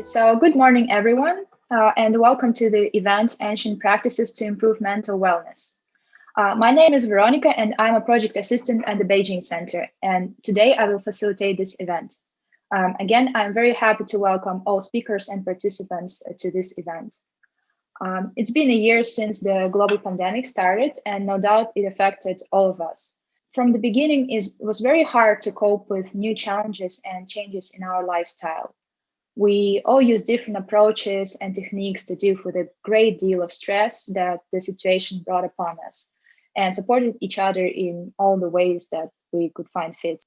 So good morning, everyone, and welcome to the event Ancient Practices to Improve Mental Wellness. My name is Veronica, and I'm a project assistant at the Beijing Center, and today I will facilitate this event. Again, I'm very happy to welcome all speakers and participants to this event. It's been a year since the global pandemic started, and no doubt it affected all of us. From the beginning, it was very hard to cope with new challenges and changes in our lifestyle. We all use different approaches and techniques to deal with a great deal of stress that the situation brought upon us, and supported each other in all the ways that we could find fit.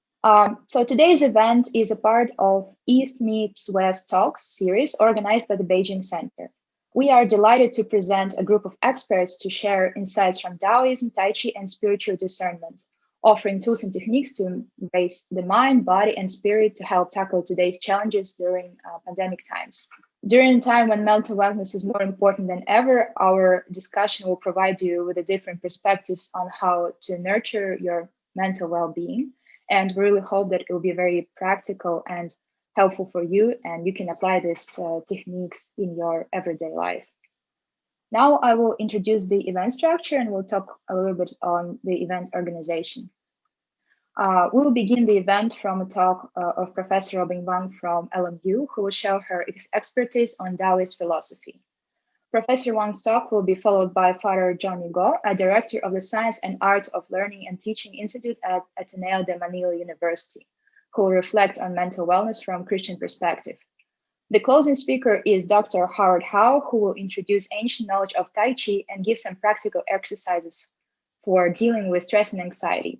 So today's event is a part of East Meets West Talks series organized by the Beijing Center. We are delighted to present a group of experts to share insights from Daoism, Taichi, and spiritual discernment, offering tools and techniques to raise the mind, body, and spirit to help tackle today's challenges during pandemic times. During a time when mental wellness is more important than ever, our discussion will provide you with the different perspectives on how to nurture your mental well-being. And we really hope that it will be very practical and helpful for you, and you can apply these techniques in your everyday life. Now I will introduce the event structure and we'll talk a little bit on the event organization. We will begin the event from a talk of Professor Robin Wang from LMU, who will share her expertise on Daoist philosophy. Professor Wang's talk will be followed by Father John Hugo, a director of the Science and Art of Learning and Teaching Institute at Ateneo de Manila University, who will reflect on mental wellness from Christian perspective. The closing speaker is Dr. Howard Hao, who will introduce ancient knowledge of Taichi and give some practical exercises for dealing with stress and anxiety.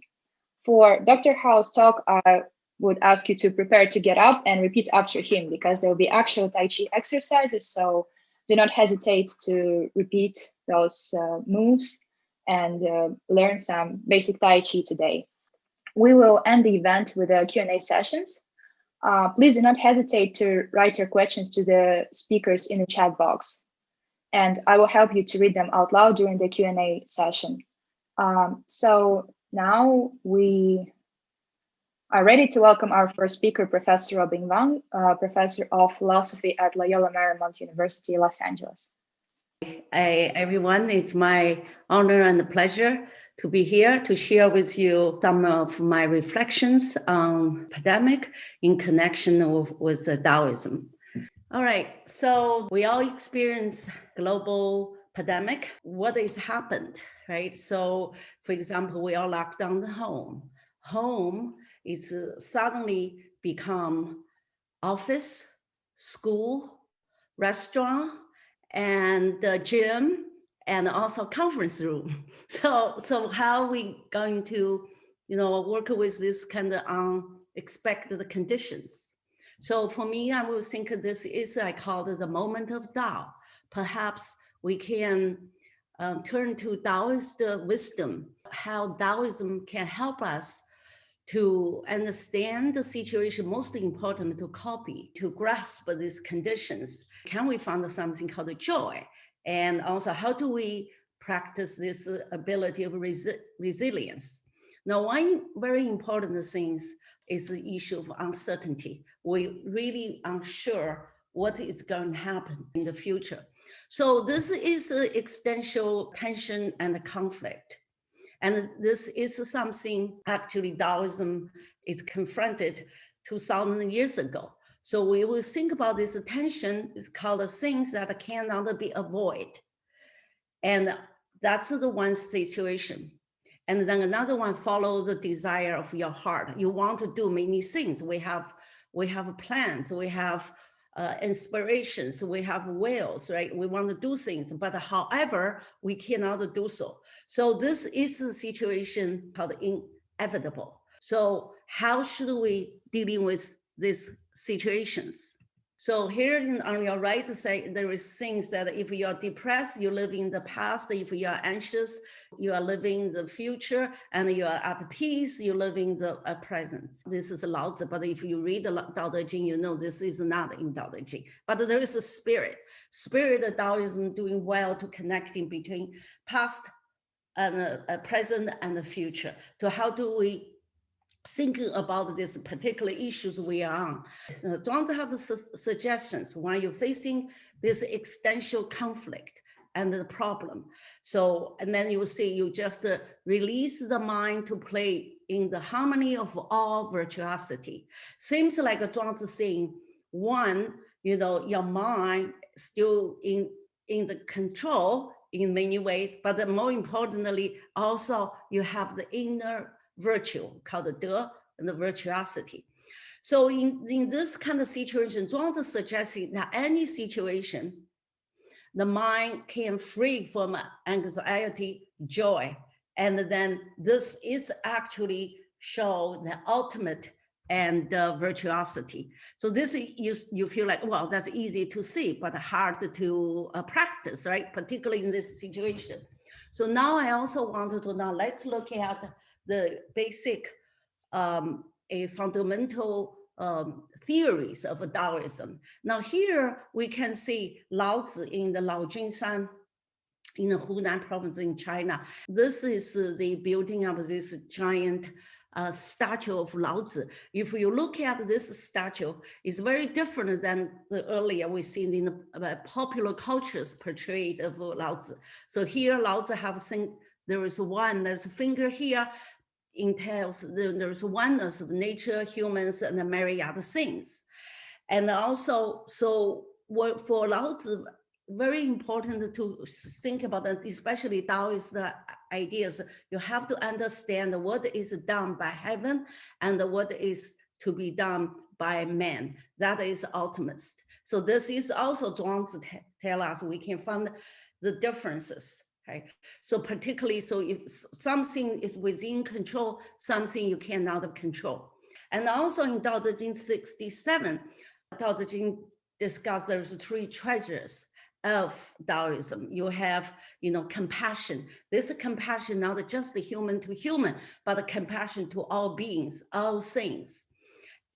For Dr. Hao's talk, I would ask you to prepare to get up and repeat after him because there will be actual Taichi exercises, so do not hesitate to repeat those moves and learn some basic Taichi today. We will end the event with a Q&A sessions. Please do not hesitate to write your questions to the speakers in the chat box, and I will help you to read them out loud during the Q&A session. So now we are ready to welcome our first speaker, Professor Robin Wang, Professor of Philosophy at Loyola Marymount University, Los Angeles. Hi, everyone. It's my honor and pleasure to be here to share with you some of my reflections on pandemic in connection with Daoism. All right, so we all experience global pandemic. What has happened, right? So, for example, we all locked down the home. Home is suddenly become office, school, restaurant, and the gym, and also conference room. So how are we going to, work with this kind of unexpected conditions? So for me, I will think this is, I call it the moment of Tao. Perhaps we can turn to Daoist wisdom, how Daoism can help us to understand the situation, most important to copy, to grasp these conditions. Can we find something called joy? And also, how do we practice this ability of resilience? Now, one very important thing is the issue of uncertainty. We're really unsure what is going to happen in the future. So this is an existential tension and conflict. And this is something actually Daoism is confronted 2,000 years ago. So we will think about this tension is called things that cannot be avoided. And that's the one situation. And then another one follows the desire of your heart. You want to do many things. We have plans, we have inspirations, we have wills, right? We want to do things, but however, we cannot do so. So this is a situation called inevitable. So how should we deal with these situations? So here on your right, say there is things that if you are depressed, you live in the past. If you are anxious, you are living the future, and you are at peace, you live in the present. This is Lao Tzu, but if you read the Tao Te Ching, you know this is not in Tao Te Ching. But there is a spirit of Taoism doing well to connecting between past and present and the future. So how do we thinking about this particular issues we are on. Zhuangzi have suggestions when you're facing this existential conflict and the problem. So, and then you will see, you just release the mind to play in the harmony of all virtuosity. Seems like Zhuangzi saying, one, your mind still in the control in many ways, but more importantly, also you have the inner virtue called the De and the virtuosity. So in this kind of situation, Zhuangzi suggesting that any situation, the mind can free from anxiety, joy. And then this is actually show the ultimate and virtuosity. So this you feel like, well, that's easy to see, but hard to practice, right? Particularly in this situation. So now I also wanted to let's look at the basic, a fundamental theories of Daoism. Now here we can see Lao Tzu in the Laojun in the Hunan province in China. This is the building of this giant statue of Lao Tzu. If you look at this statue, it's very different than the earlier we seen in the popular cultures portrayed of Lao Tzu. So here Lao Tzu have seen, there's a finger here, entails there's oneness of nature, humans, and the myriad other things. And also, so for Lao Tzu, very important to think about that, especially Daoist ideas. You have to understand what is done by heaven and what is to be done by man. That is ultimate. So this is also Zhuangzi tell us we can find the differences. Right. So particularly, so if something is within control, something you cannot control. And also in Dao De Jing 67, Dao De Jing discussed there's three treasures of Daoism. You have, compassion. This is compassion, not just human to human, but compassion to all beings, all things,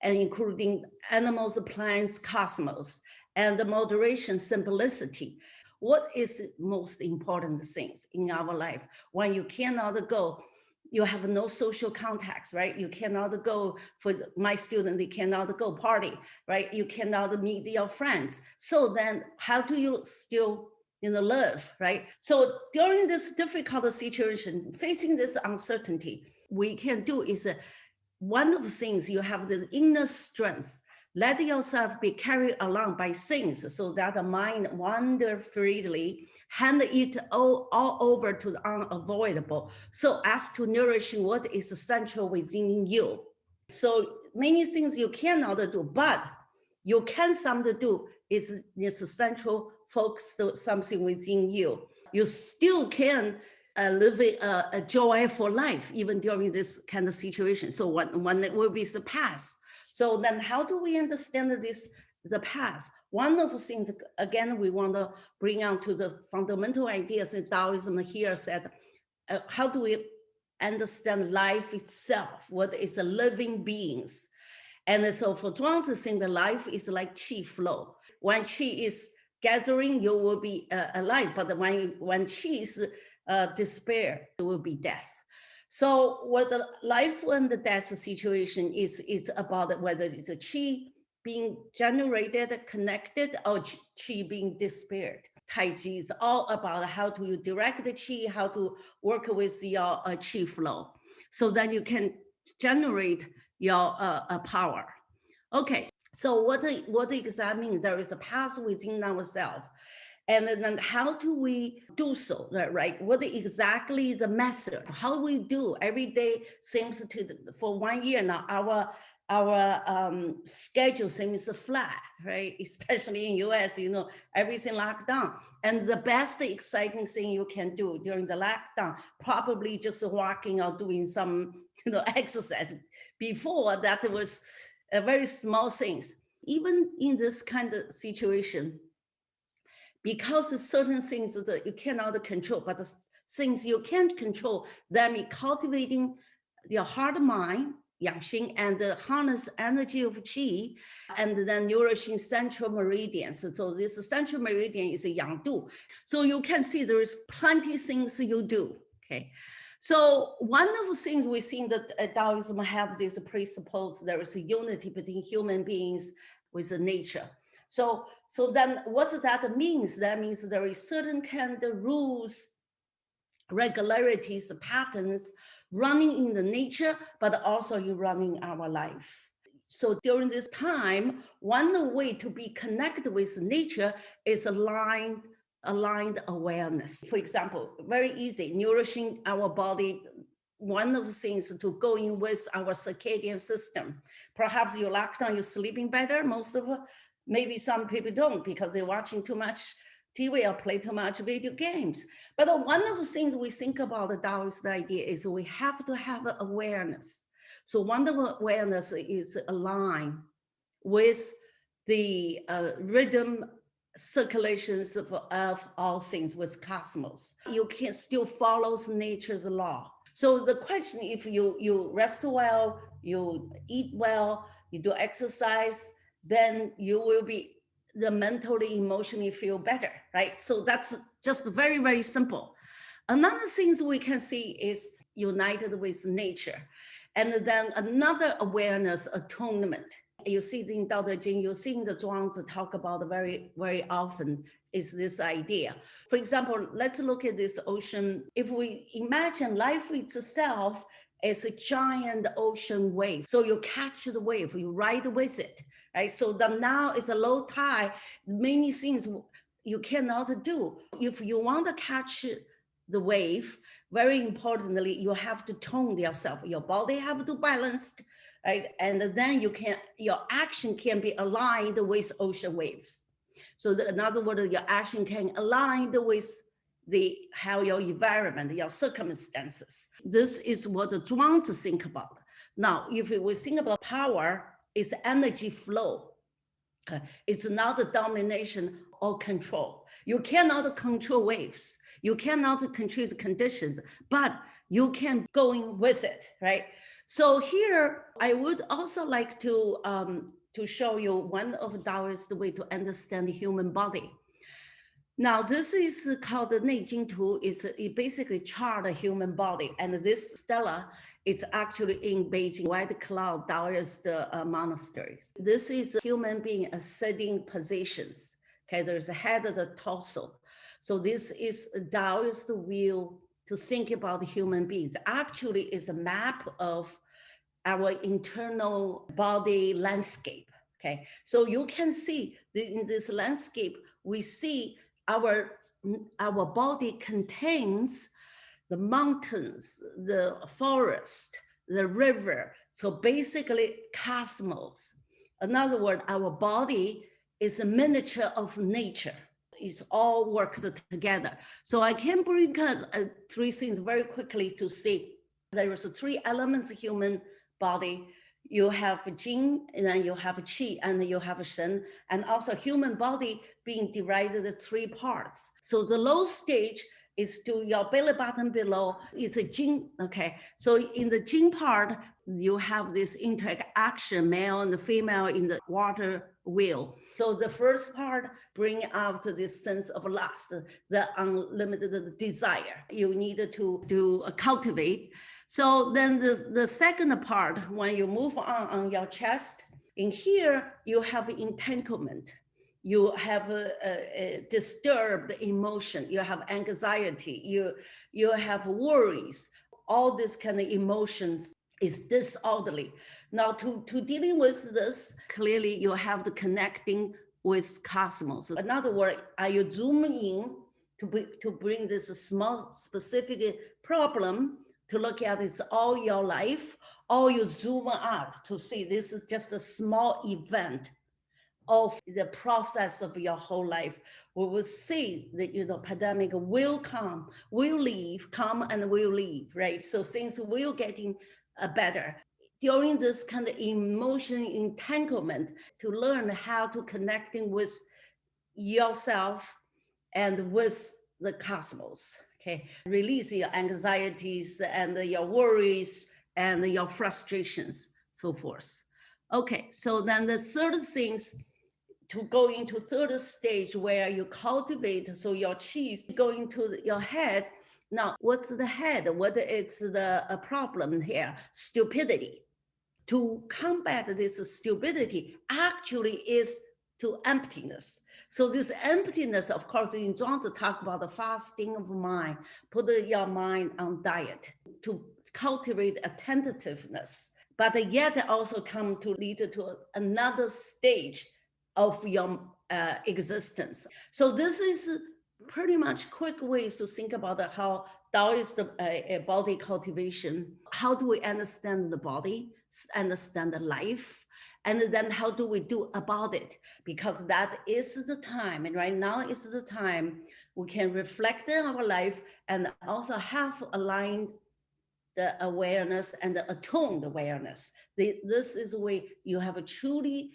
and including animals, plants, cosmos, and the moderation, simplicity. What is the most important things in our life when you cannot go, you have no social contacts, right? You cannot go, for my student, they cannot go party, right? You cannot meet your friends. So then how do you still live, right? So during this difficult situation, facing this uncertainty, we can do is one of the things you have the inner strength. Let yourself be carried along by things so that the mind wander freely, hand it all over to the unavoidable, so as to nourish what is essential within you. So many things you cannot do, but you can something do is this essential focus to something within you. You still can live a joyful life even during this kind of situation. So when it will be surpassed. So then how do we understand the past? One of the things, again, we want to bring out to the fundamental ideas in Daoism here said, how do we understand life itself? What is a living beings? And so for Zhuangzi saying the life is like qi flow. When qi is gathering, you will be alive. But when qi is despair, it will be death. So what the life and the death situation is about whether it's a qi being generated, connected, or qi being despaired. Taichi is all about how to direct the qi, how to work with your qi flow. So then you can generate your power. Okay, so what does that mean? There is a path within ourselves. And then how do we do so, right? What exactly the method? How we do every day seems for 1 year now, our schedule seems flat, right? Especially in US, everything locked down. And the best exciting thing you can do during the lockdown, probably just walking or doing some, exercise. Before that was very small things. Even in this kind of situation, because certain things that you cannot control, but the things you can't control, that means cultivating your heart mind, Yangxing, and the harness energy of qi, and then nourishing central meridians. So this central meridian is a Yangdu. So you can see there is plenty things you do, okay? So one of the things we think that Daoism have this presuppose there is a unity between human beings with the nature. So then what that means? That means there is certain kind of rules, regularities, patterns running in the nature, but also you running our life. So during this time, one way to be connected with nature is aligned awareness. For example, very easy, nourishing our body. One of the things to go in with our circadian system. Perhaps you lockdown, you're sleeping better. Most of maybe some people don't because they're watching too much TV or play too much video games. But one of the things we think about the Taoist idea is we have to have awareness. So one of the awareness is aligned with the rhythm circulations of all things with cosmos. You can still follow nature's law. So the question, if you rest well, you eat well, you do exercise, then you will be the mentally, emotionally feel better, right? So that's just very, very simple. Another things we can see is united with nature. And then another awareness, atonement. You see in Tao Te Ching, you see in the Zhuangzi talk about very, very often is this idea. For example, let's look at this ocean. If we imagine life itself as a giant ocean wave, so you catch the wave, you ride with it, right? So then now it's a low tide, many things you cannot do. If you want to catch the wave, very importantly, you have to tone yourself. Your body have to balanced, right? And then your action can be aligned with ocean waves. So in other words, your action can align with how your environment, your circumstances. This is what the Zhuangzi think about. Now, if we think about power, it's energy flow. It's not the domination or control. You cannot control waves. You cannot control the conditions, but you can go in with it, right? So here, I would also like to show you one of Daoist way to understand the human body. Now, this is called the Neijing Tu. It basically chart the human body. And this stela is actually in Beijing, White Cloud Daoist monasteries. This is a human being sitting positions. Okay, there's a head, there's a torso. So this is a Daoist view to think about human beings. Actually, it's a map of our internal body landscape. Okay, so you can see in this landscape, we see our body contains the mountains, the forest, the river. So basically cosmos. In other words, our body is a miniature of nature. It all works together. So I can bring three things very quickly to see. There is three elements of human body. You have Jing, and then you have Qi, and you have Shen, and also human body being divided into three parts. So the low stage is to your belly button below is a Jing, okay? So in the Jing part, you have this interaction, male and female in the water wheel. So the first part bring out this sense of lust, the unlimited desire you need to cultivate. So then the second part, when you move on your chest, in here, you have entanglement. You have a disturbed emotion. You have anxiety. You have worries. All this kind of emotions is disorderly. Now, to dealing with this, clearly you have the connecting with cosmos. In other words, are you zooming in to bring this small specific problem to look at this all your life, or you zoom out to see this is just a small event of the process of your whole life? We will see that, pandemic will come, will leave, come and will leave, right? So things will getting better. During this kind of emotion entanglement, to learn how to connecting with yourself and with the cosmos, okay? Release your anxieties and your worries and your frustrations, so forth. Okay, so then the third things to go into third stage where you cultivate, so your cheese going to your head. Now, what's the head? What is the problem here? Stupidity. To combat this stupidity actually is to emptiness. So this emptiness, of course, in Zhuangzi talk about the fasting of mind, put your mind on diet to cultivate attentiveness, but yet also come to lead to another stage of your existence. So this is pretty much quick ways to think about how Daoist body cultivation. How do we understand the body, understand the life, and then how do we do about it? Because that is the time, and right now is the time we can reflect on our life and also have aligned the awareness and the attuned awareness. This is the way you have a truly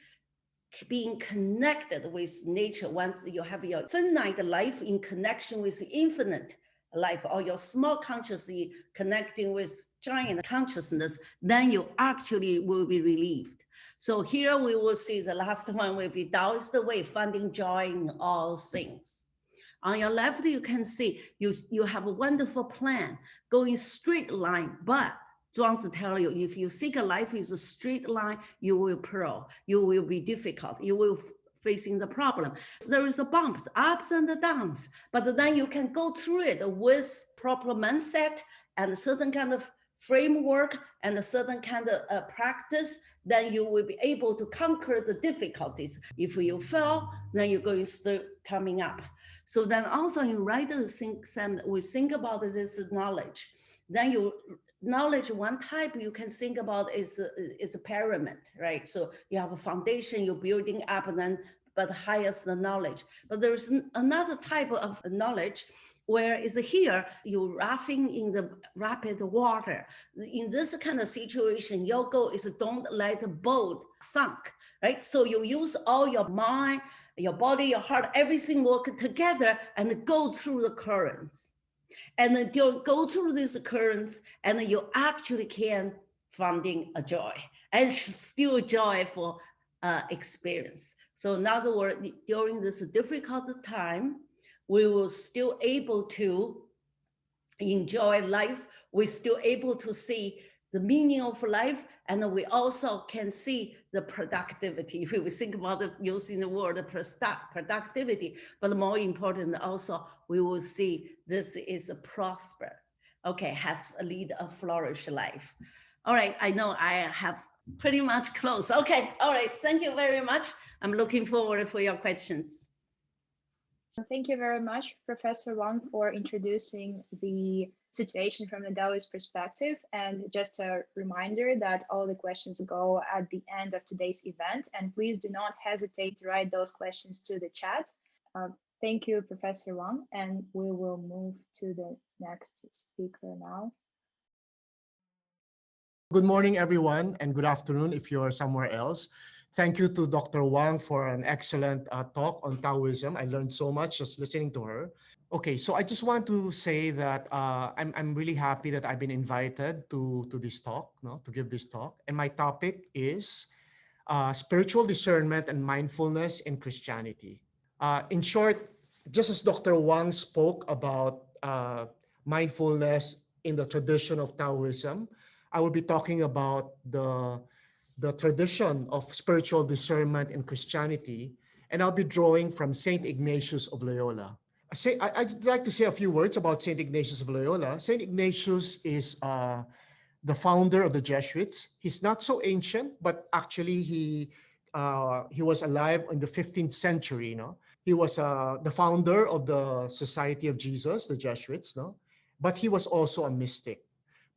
being connected with nature. Once you have your finite life in connection with infinite life, or your small consciousness connecting with giant consciousness, then you actually will be relieved. So here we will see the last one will be Daoist way, finding joy in all things. On your left, you can see you have a wonderful plan going straight line, but Zhuangzi tell you, if you think a life is a straight line, you will pearl, you will be difficult, you will facing the problem. So there is a bumps, ups and downs, but then you can go through it with proper mindset and a certain kind of framework and a certain kind of practice, then you will be able to conquer the difficulties. If you fail, then you're going to start coming up. So then also in writer think, we think about this knowledge. Then you knowledge, one type you can think about is a pyramid, right? So you have a foundation, you're building up, and then but highest the knowledge. But there's another type of knowledge where is here you're rafting in the rapid water. In this kind of situation, your goal is don't let the boat sink, right? So you use all your mind, your body, your heart, everything work together and go through the currents. And then you go through these currents and you actually can finding a joy and still a joyful experience. So in other words, during this difficult time, we will still able to enjoy life. We're still able to see the meaning of life, and we also can see the productivity. If we think about using the word productivity, but more important also, we will see this is a prosper, okay, has a lead a flourish life. All right, I know I have pretty much close. Okay, all right, thank you very much. I'm looking forward for your questions. Thank you very much, Professor Wang, for introducing the situation from the Daoist perspective. And just a reminder that all the questions go at the end of today's event. And please do not hesitate to write those questions to the chat. Thank you, Professor Wang. And we will move to the next speaker now. Good morning, everyone, and good afternoon if you're somewhere else. Thank you to Dr. Wang for an excellent talk on Taoism. I learned so much just listening to her. Okay, so I just want to say that I'm really happy that I've been invited to this talk, to give this talk. And my topic is spiritual discernment and mindfulness in Christianity. In short, just as Dr. Wang spoke about mindfulness in the tradition of Taoism, I will be talking about the tradition of spiritual discernment in Christianity, and I'll be drawing from Saint Ignatius of Loyola. I'd like to say a few words about Saint Ignatius of Loyola. Saint Ignatius is the founder of the Jesuits. He's not so ancient, but actually he was alive in the 15th century. He was the founder of the Society of Jesus, the Jesuits. But he was also a mystic.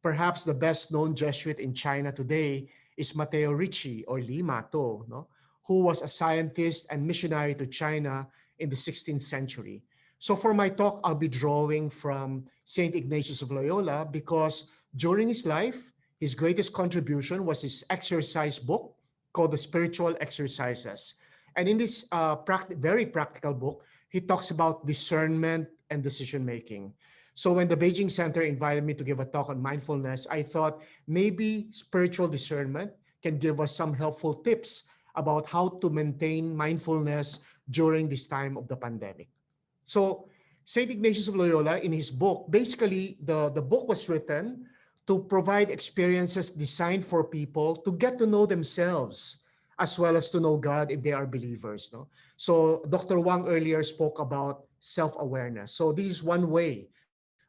Perhaps the best known Jesuit in China today is Matteo Ricci, or Li Mato, who was a scientist and missionary to China in the 16th century. So for my talk, I'll be drawing from Saint Ignatius of Loyola because during his life, his greatest contribution was his exercise book called The Spiritual Exercises. And in this very practical book, he talks about discernment and decision-making. So when the Beijing Center invited me to give a talk on mindfulness, I thought maybe spiritual discernment can give us some helpful tips about how to maintain mindfulness during this time of the pandemic. So St. Ignatius of Loyola, in his book, basically the book was written to provide experiences designed for people to get to know themselves as well as to know God if they are believers. No? So Dr. Wang earlier spoke about self-awareness. So this is one way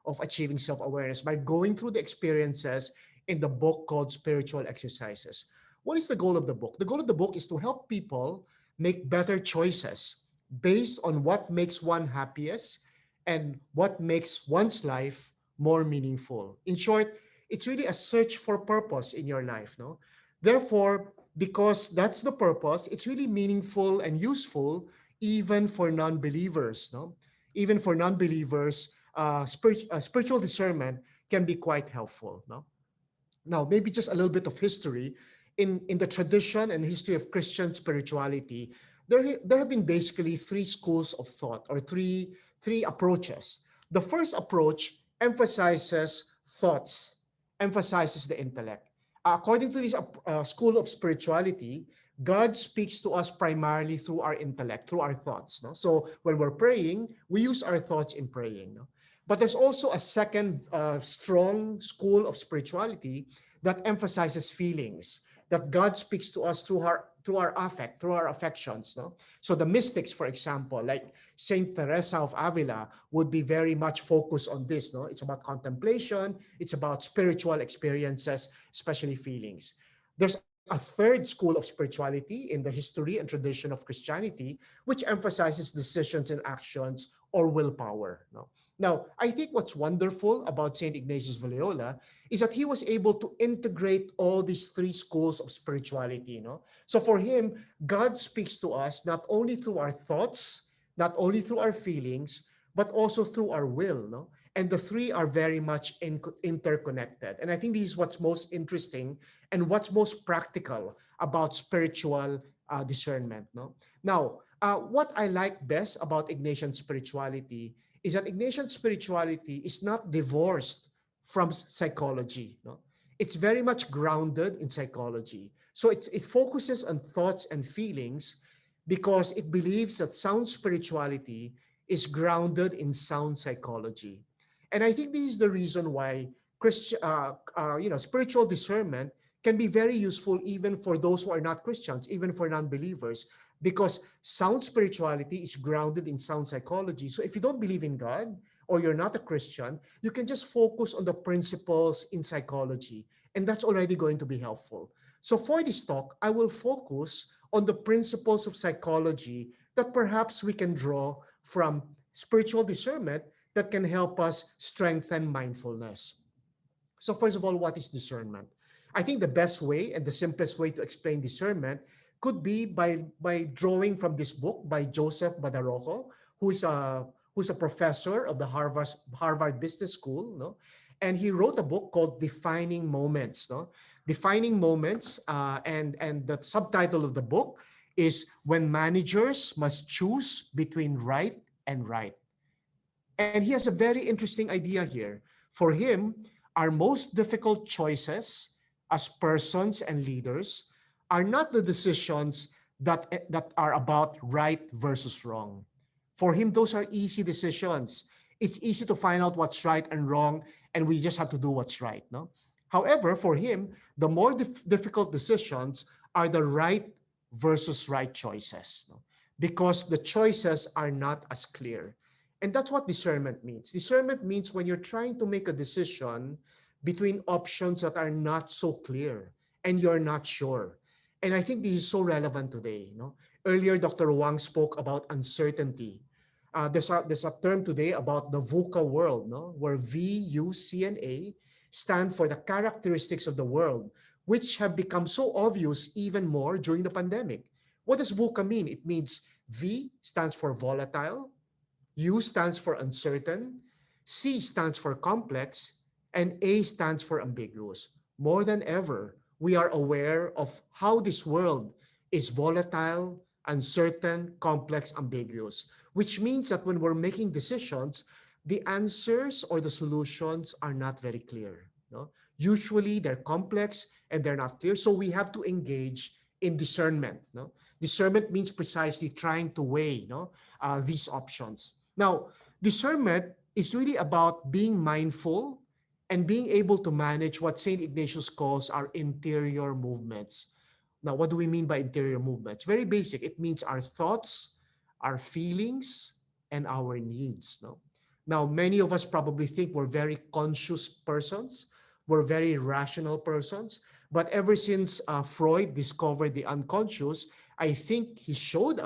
of achieving self-awareness by going through the experiences in the book called Spiritual Exercises. What is the goal of the book? The goal of the book is to help people make better choices based on what makes one happiest and what makes one's life more meaningful. In short, it's really a search for purpose in your life, no? Therefore, because that's the purpose, it's really meaningful and useful even for non-believers, no? Even for non-believers, spiritual discernment can be quite helpful, no? Now, maybe just a little bit of history. In the tradition and history of Christian spirituality, there have been basically three schools of thought, or three approaches. The first approach emphasizes thoughts, emphasizes the intellect. According to this school of spirituality, God speaks to us primarily through our intellect, through our thoughts. No? So when we're praying, we use our thoughts in praying. No? But there's also a second strong school of spirituality that emphasizes feelings, that God speaks to us through our affect, through our affections. No? So the mystics, for example, like Saint Teresa of Avila, would be very much focused on this. No? It's about contemplation, it's about spiritual experiences, especially feelings. There's a third school of spirituality in the history and tradition of Christianity, which emphasizes decisions and actions or willpower. No? Now, I think what's wonderful about St. Ignatius of Loyola is that he was able to integrate all these three schools of spirituality. You know? So for him, God speaks to us not only through our thoughts, not only through our feelings, but also through our will. No? And the three are very much interconnected. And I think this is what's most interesting and what's most practical about spiritual discernment. No? Now, what I like best about Ignatian spirituality is that Ignatian spirituality is not divorced from psychology. No? It's very much grounded in psychology. So it focuses on thoughts and feelings because it believes that sound spirituality is grounded in sound psychology. And I think this is the reason why spiritual discernment can be very useful even for those who are not Christians, even for non-believers, because sound spirituality is grounded in sound psychology. So if you don't believe in God or you're not a Christian, you can just focus on the principles in psychology, and that's already going to be helpful. So for this talk, I will focus on the principles of psychology that perhaps we can draw from spiritual discernment that can help us strengthen mindfulness. So first of all, what is discernment? I think the best way and the simplest way to explain discernment could be by drawing from this book by Joseph Badarrojo, who's a professor of the Harvard Business School, no? And he wrote a book called Defining Moments, no? Defining Moments, and the subtitle of the book is When Managers Must Choose Between Right and Right. And he has a very interesting idea here. For him, our most difficult choices as persons and leaders are not the decisions that are about right versus wrong. For him, those are easy decisions. It's easy to find out what's right and wrong, and we just have to do what's right. No? However, for him, the more difficult decisions are the right versus right choices, no? Because the choices are not as clear. And that's what discernment means. Discernment means when you're trying to make a decision between options that are not so clear and you're not sure. And I think this is so relevant today. You know? Earlier, Dr. Wang spoke about uncertainty. There's a term today about the VUCA world, no? Where V, U, C, and A stand for the characteristics of the world, which have become so obvious even more during the pandemic. What does VUCA mean? It means V stands for volatile, U stands for uncertain, C stands for complex, and A stands for ambiguous. More than ever, we are aware of how this world is volatile, uncertain, complex, ambiguous, which means that when we're making decisions, the answers or the solutions are not very clear. No? Usually they're complex and they're not clear, so we have to engage in discernment. No? Discernment means precisely trying to weigh these options. Now, discernment is really about being mindful and being able to manage what St. Ignatius calls our interior movements. Now, what do we mean by interior movements? Very basic. It means our thoughts, our feelings, and our needs. No? Now, many of us probably think we're very conscious persons, we're very rational persons, but ever since Freud discovered the unconscious, I think he shared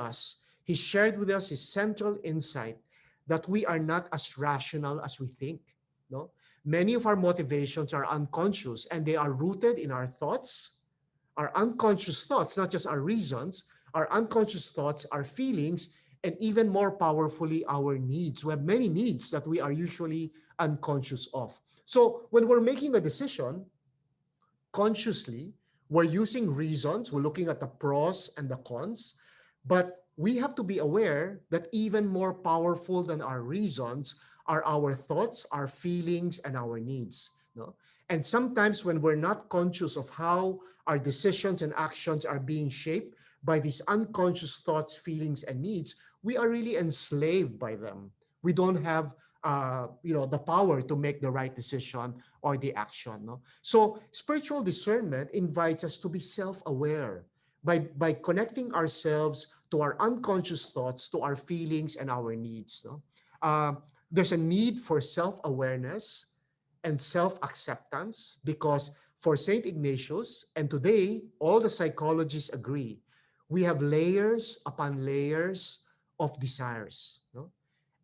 with us his central insight that we are not as rational as we think. No? Many of our motivations are unconscious and they are rooted in our thoughts, our unconscious thoughts, not just our reasons, our unconscious thoughts, our feelings, and even more powerfully, our needs. We have many needs that we are usually unconscious of. So when we're making a decision, consciously, we're using reasons, we're looking at the pros and the cons, but we have to be aware that even more powerful than our reasons are our thoughts, our feelings, and our needs. No? And sometimes when we're not conscious of how our decisions and actions are being shaped by these unconscious thoughts, feelings, and needs, we are really enslaved by them. We don't have the power to make the right decision or the action. No? So spiritual discernment invites us to be self-aware by connecting ourselves to our unconscious thoughts, to our feelings and our needs. No? There's a need for self-awareness and self-acceptance because for St. Ignatius, and today all the psychologists agree, we have layers upon layers of desires. No?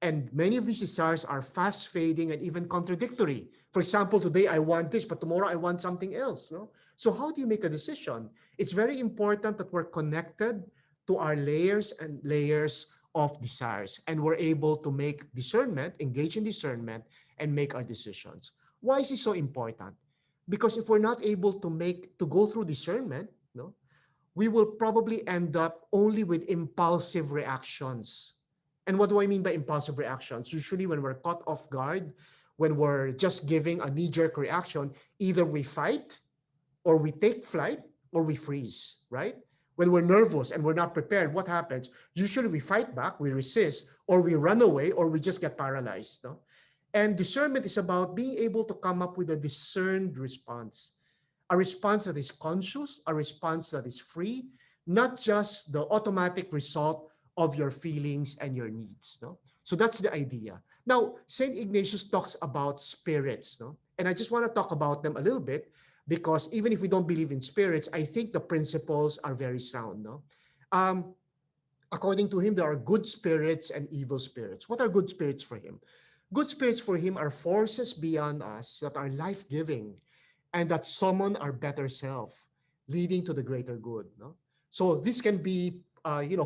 And many of these desires are fast fading and even contradictory. For example, today I want this, but tomorrow I want something else. No? So how do you make a decision? It's very important that we're connected to our layers and layers of desires, and we're able to make discernment, engage in discernment, and make our decisions. Why is this so important? Because if we're not able to go through discernment, no, we will probably end up only with impulsive reactions. And what do I mean by impulsive reactions? Usually when we're caught off guard, when we're just giving a knee-jerk reaction, either we fight or we take flight or we freeze, right? When we're nervous and we're not prepared, what happens? Usually we fight back, we resist, or we run away, or we just get paralyzed. No? And discernment is about being able to come up with a discerned response, a response that is conscious, a response that is free, not just the automatic result of your feelings and your needs. No? So that's the idea. Now, St. Ignatius talks about spirits, no? And I just want to talk about them a little bit because even if we don't believe in spirits, I think the principles are very sound. No? According to him, there are good spirits and evil spirits. What are good spirits for him? Good spirits for him are forces beyond us that are life-giving and that summon our better self, leading to the greater good. No? So this can be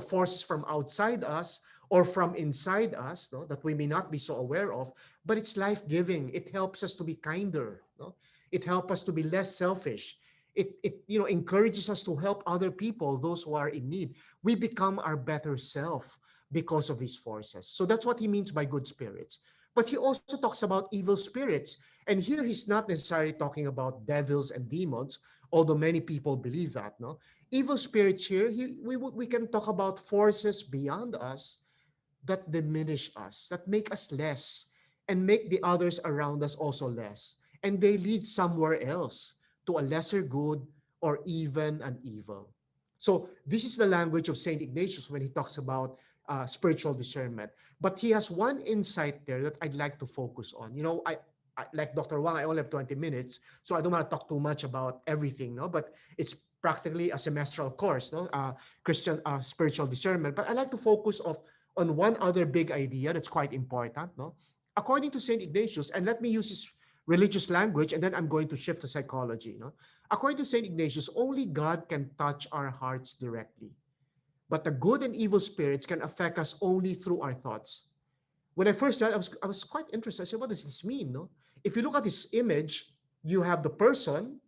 forces from outside us or from inside us, no, that we may not be so aware of, but it's life-giving. It helps us to be kinder. No? It helps us to be less selfish. It encourages us to help other people, those who are in need. We become our better self because of these forces. So that's what he means by good spirits. But he also talks about evil spirits. And here he's not necessarily talking about devils and demons, although many people believe that. No, evil spirits here, we can talk about forces beyond us that diminish us, that make us less, and make the others around us also less. And they lead somewhere else to a lesser good or even an evil. So this is the language of St. Ignatius when he talks about spiritual discernment. But he has one insight there that I'd like to focus on. I like Dr. Wang, I only have 20 minutes, so I don't want to talk too much about everything, no? But it's practically a semestral course, no? Christian spiritual discernment. But I like to focus on one other big idea that's quite important, no? According to St. Ignatius, and let me use his religious language, and then I'm going to shift to psychology, no? According to St. Ignatius, only God can touch our hearts directly. But the good and evil spirits can affect us only through our thoughts. When I first read, I was quite interested. I said, what does this mean? No? If you look at this image, you have the person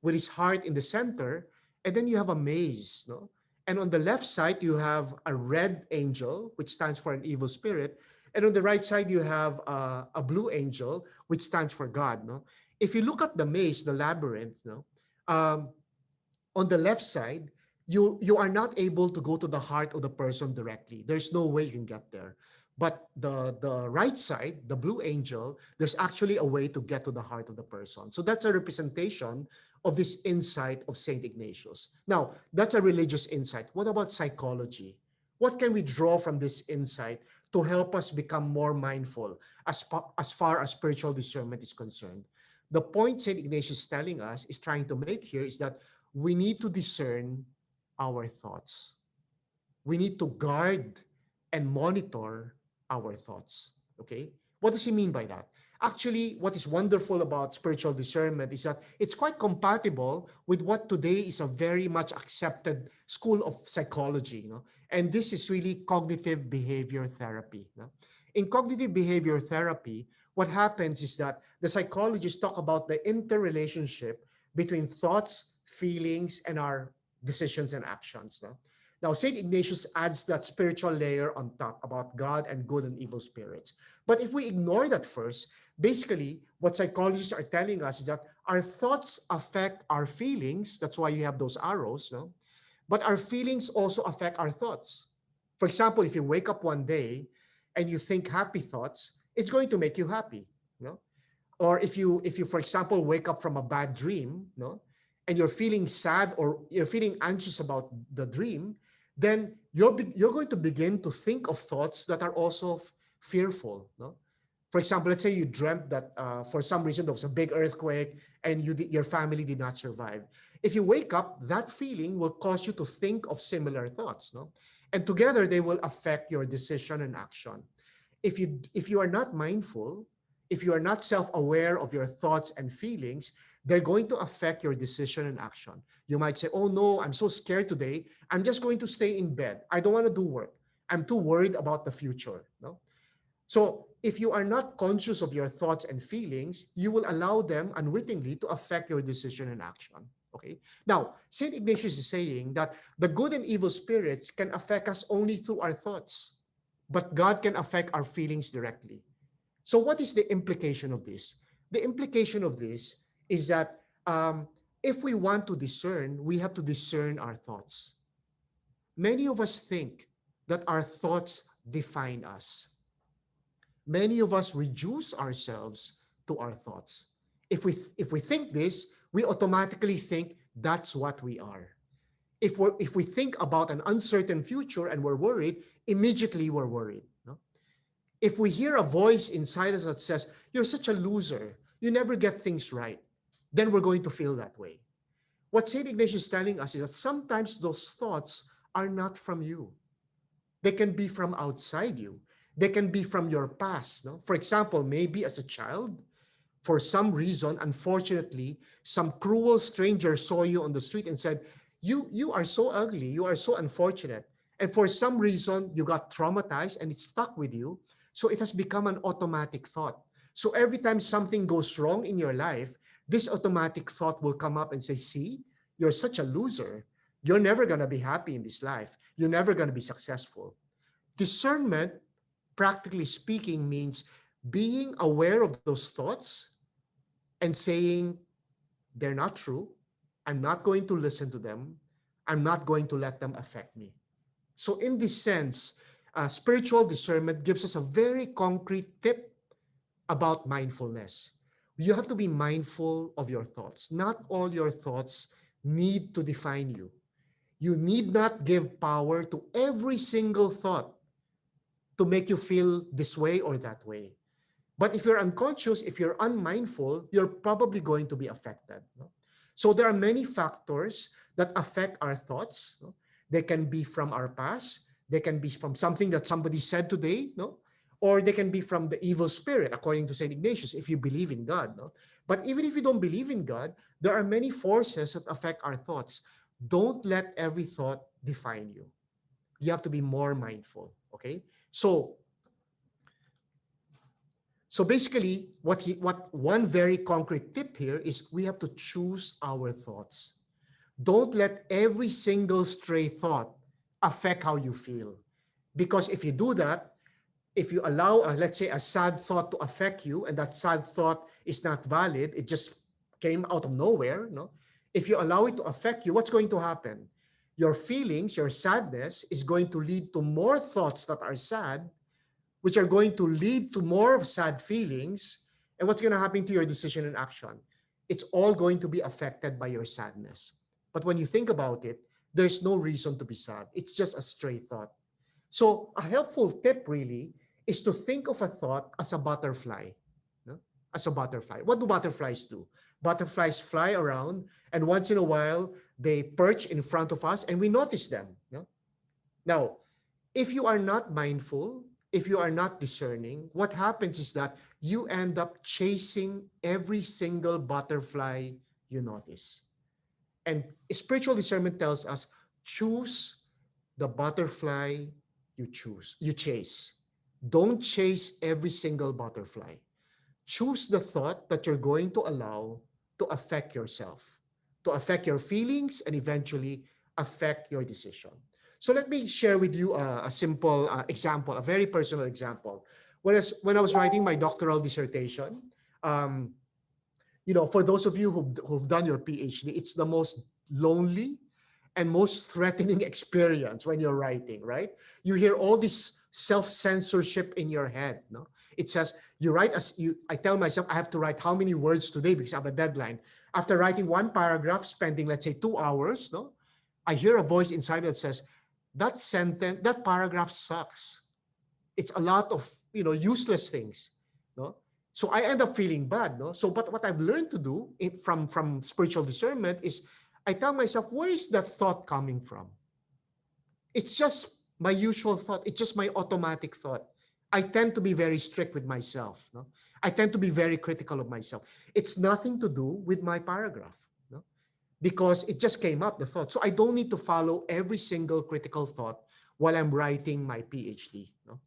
with his heart in the center, and then you have a maze. No? And on the left side, you have a red angel, which stands for an evil spirit. And on the right side, you have a blue angel, which stands for God. No? If you look at the maze, the labyrinth, no? On the left side, you are not able to go to the heart of the person directly. There's no way you can get there. But the right side, the blue angel, there's actually a way to get to the heart of the person. So that's a representation of this insight of Saint Ignatius. Now, that's a religious insight. What about psychology? What can we draw from this insight to help us become more mindful as far as spiritual discernment is concerned? The point Saint Ignatius is telling us, is trying to make here, is that we need to discern our thoughts. We need to guard and monitor our thoughts. Okay? What does he mean by that? Actually, what is wonderful about spiritual discernment is that it's quite compatible with what today is a very much accepted school of psychology. And this is really cognitive behavior therapy. In cognitive behavior therapy, what happens is that the psychologists talk about the interrelationship between thoughts, feelings, and our decisions and actions. Now, St. Ignatius adds that spiritual layer on top about God and good and evil spirits. But if we ignore that first, basically what psychologists are telling us is that our thoughts affect our feelings. That's why you have those arrows. But our feelings also affect our thoughts. For example, if you wake up one day and you think happy thoughts, it's going to make you happy. Or if you, for example, wake up from a bad dream, and you're feeling sad or you're feeling anxious about the dream, then you're going to begin to think of thoughts that are also fearful. For example, let's say you dreamt that for some reason there was a big earthquake and your family did not survive. If you wake up, that feeling will cause you to think of similar thoughts. And together they will affect your decision and action. If you are not mindful, if you are not self-aware of your thoughts and feelings, they're going to affect your decision and action. You might say, oh no, I'm so scared today. I'm just going to stay in bed. I don't want to do work. I'm too worried about the future. So if you are not conscious of your thoughts and feelings, you will allow them unwittingly to affect your decision and action. Okay. Now, St. Ignatius is saying that the good and evil spirits can affect us only through our thoughts, but God can affect our feelings directly. So what is the implication of this? The implication of this is that if we want to discern, we have to discern our thoughts. Many of us think that our thoughts define us. Many of us reduce ourselves to our thoughts. If we think this, we automatically think that's what we are. If we think about an uncertain future and we're worried, immediately we're worried. If we hear a voice inside us that says, you're such a loser, you never get things right, then we're going to feel that way. What St. Ignatius is telling us is that sometimes those thoughts are not from you. They can be from outside you. They can be from your past. For example, maybe as a child, for some reason, unfortunately, some cruel stranger saw you on the street and said, you are so ugly, you are so unfortunate. And for some reason, you got traumatized and it stuck with you. So it has become an automatic thought. So every time something goes wrong in your life, this automatic thought will come up and say, see, you're such a loser. You're never going to be happy in this life. You're never going to be successful. Discernment, practically speaking, means being aware of those thoughts and saying, they're not true. I'm not going to listen to them. I'm not going to let them affect me. So in this sense, spiritual discernment gives us a very concrete tip about mindfulness. You have to be mindful of your thoughts. Not all your thoughts need to define you. You need not give power to every single thought to make you feel this way or that way. But if you're unconscious, if you're unmindful, you're probably going to be affected. So there are many factors that affect our thoughts. They can be from our past. They can be from something that somebody said today, or they can be from the evil spirit, according to St. Ignatius, if you believe in God. But even if you don't believe in God, there are many forces that affect our thoughts. Don't let every thought define you. You have to be more mindful, okay? So basically, what one very concrete tip here is we have to choose our thoughts. Don't let every single stray thought affect how you feel. Because if you do that, if you allow, let's say, a sad thought to affect you, and that sad thought is not valid, it just came out of nowhere, If you allow it to affect you, what's going to happen? Your feelings, your sadness is going to lead to more thoughts that are sad, which are going to lead to more sad feelings. And what's going to happen to your decision and action? It's all going to be affected by your sadness. But when you think about it, there's no reason to be sad. It's just a stray thought. So a helpful tip really is to think of a thought as a butterfly. No? As a butterfly. What do butterflies do? Butterflies fly around, and once in a while they perch in front of us and we notice them. No? Now, if you are not mindful, if you are not discerning, what happens is that you end up chasing every single butterfly you notice. And spiritual discernment tells us, choose the butterfly you chase. Don't chase every single butterfly. Choose the thought that you're going to allow to affect yourself, to affect your feelings, and eventually affect your decision. So let me share with you a simple example, a very personal example. When I was writing my doctoral dissertation, um, for those of you who've done your PhD, it's the most lonely and most threatening experience when you're writing, right? You hear all this self-censorship in your head. No, it says you write I tell myself I have to write how many words today because I have a deadline. After writing one paragraph, spending let's say 2 hours, no, I hear a voice inside that says that sentence, that paragraph sucks. It's a lot of useless things, no. So I end up feeling bad, no. So, but what I've learned to do from spiritual discernment is I tell myself, where is that thought coming from? It's just my usual thought. It's just my automatic thought. I tend to be very strict with myself. No? I tend to be very critical of myself. It's nothing to do with my paragraph, no? Because it just came up, the thought. So I don't need to follow every single critical thought while I'm writing my PhD. No?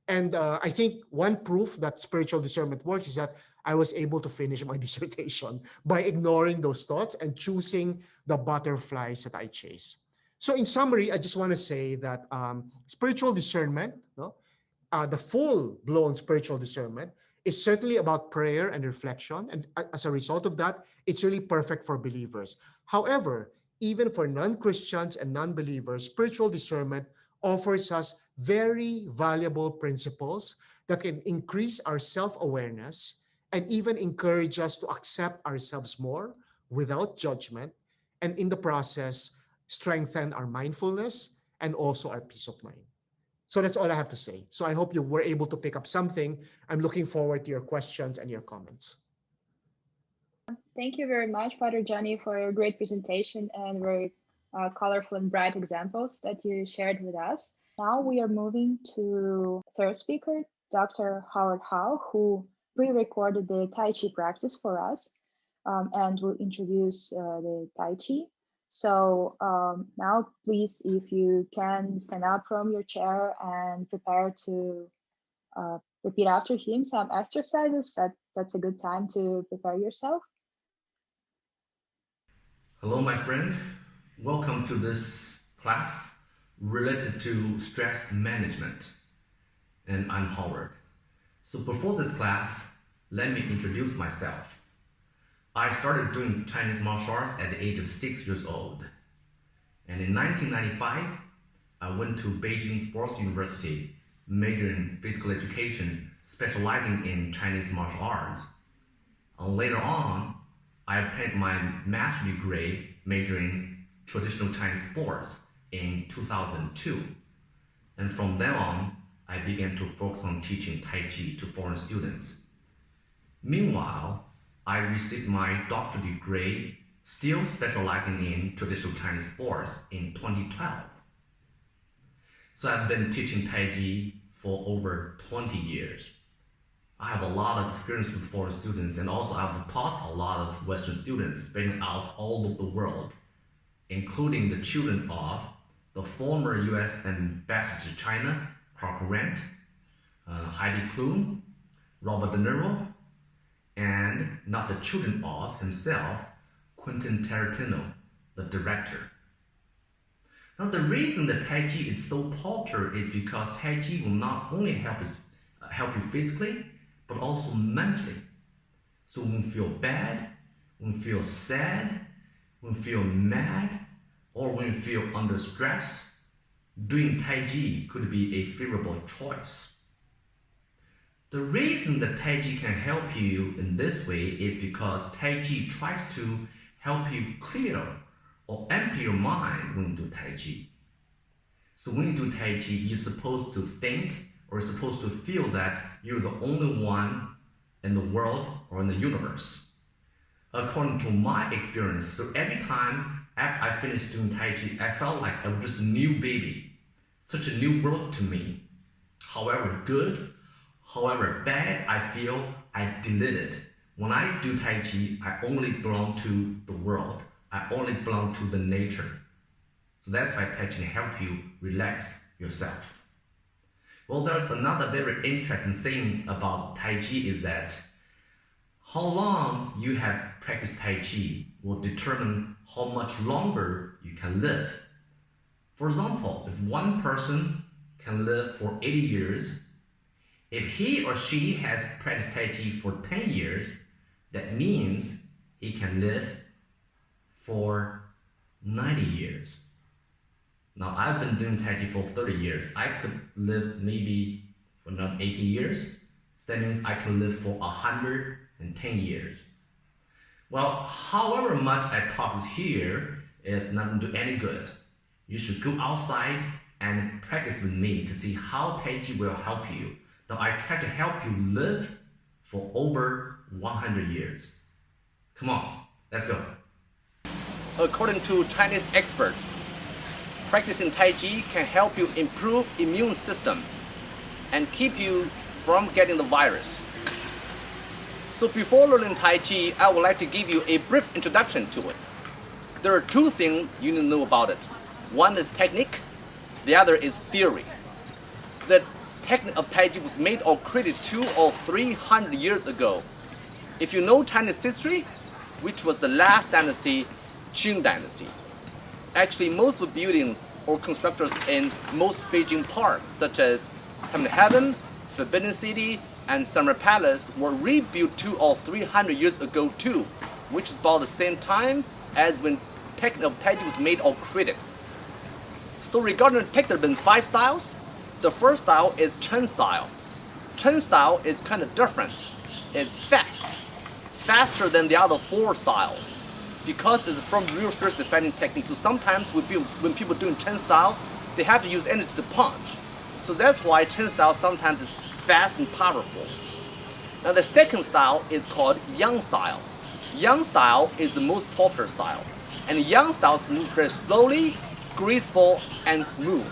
And I think one proof that spiritual discernment works is that I was able to finish my dissertation by ignoring those thoughts and choosing the butterflies that I chase. So in summary, I just want to say that spiritual discernment, no, the full-blown spiritual discernment is certainly about prayer and reflection. And as a result of that, it's really perfect for believers. However, even for non-Christians and non-believers, spiritual discernment offers us very valuable principles that can increase our self-awareness and even encourage us to accept ourselves more without judgment, and in the process, strengthen our mindfulness and also our peace of mind. So that's all I have to say. So I hope you were able to pick up something. I'm looking forward to your questions and your comments. Thank you very much, Father Johnny, for your great presentation and very colorful and bright examples that you shared with us. Now we are moving to third speaker, Dr. Howard Hao, who pre-recorded the Taichi practice for us and will introduce the Taichi. So now, please, if you can stand up from your chair and prepare to repeat after him some exercises, that's a good time to prepare yourself. Hello, my friend. Welcome to this class related to stress management. And I'm Howard. So before this class, let me introduce myself. I started doing Chinese martial arts at the age of 6 years old. And in 1995, I went to Beijing Sports University, majoring in physical education, specializing in Chinese martial arts. And later on, I obtained my master's degree majoring in traditional Chinese sports in 2002. And from then on, I began to focus on teaching Taichi to foreign students. Meanwhile, I received my doctorate degree, still specializing in traditional Chinese sports in 2012. So I've been teaching Taichi for over 20 years. I have a lot of experience with foreign students, and also I've taught a lot of Western students spreading out all over the world, including the children of the former US ambassador to China, Clark Grant, Heidi Klum, Robert De Niro, and not the children of himself, Quentin Tarantino, the director. Now, the reason that Taichi is so popular is because Taichi will not only help you physically, but also mentally. So when you feel bad, when you feel sad, when you feel mad, or when you feel under stress, doing Taichi could be a favorable choice. The reason that Taichi can help you in this way is because Taichi tries to help you clear or empty your mind when you do Taichi. So when you do Taichi, you're supposed to think or you're supposed to feel that you're the only one in the world or in the universe. According to my experience, so every time after I finished doing Taichi, I felt like I was just a new baby, such a new world to me. However good, however bad I feel, I delete it. When I do Taichi, I only belong to the world. I only belong to the nature. So that's why Taichi can help you relax yourself. Well, there's another very interesting thing about Taichi is that how long you have practiced Taichi will determine how much longer you can live. For example, if one person can live for 80 years, if he or she has practiced Taichi for 10 years, that means he can live for 90 years. Now, I've been doing Taichi for 30 years. I could live maybe for another 80 years. So that means I can live for 110 years. Well, however much I talk here is not to do any good. You should go outside and practice with me to see how Taichi will help you. Now, I try to help you live for over 100 years. Come on, let's go. According to Chinese expert, practicing Taichi can help you improve immune system and keep you from getting the virus. So before learning Taichi, I would like to give you a brief introduction to it. There are two things you need to know about it. One is technique, the other is theory. The technique of Taichi was made or created 200 or 300 years ago. If you know Chinese history, which was the last dynasty, Qing dynasty. Actually, most of the buildings or constructors in most Beijing parks, such as Temple Heaven, Forbidden City, and Summer Palace, were rebuilt 200 or 300 years ago too, which is about the same time as when technique of Taichi was made or created. So regarding the technique, there have been 5 styles. The first style is Chen style. Chen style is kind of different. It's fast, faster than the other 4 styles, because it's from real fierce fighting technique. So sometimes when people doing Chen style, they have to use energy to punch. So that's why Chen style sometimes is fast and powerful. Now the second style is called Yang style. Yang style is the most popular style. And Yang style moves very slowly, graceful, and smooth.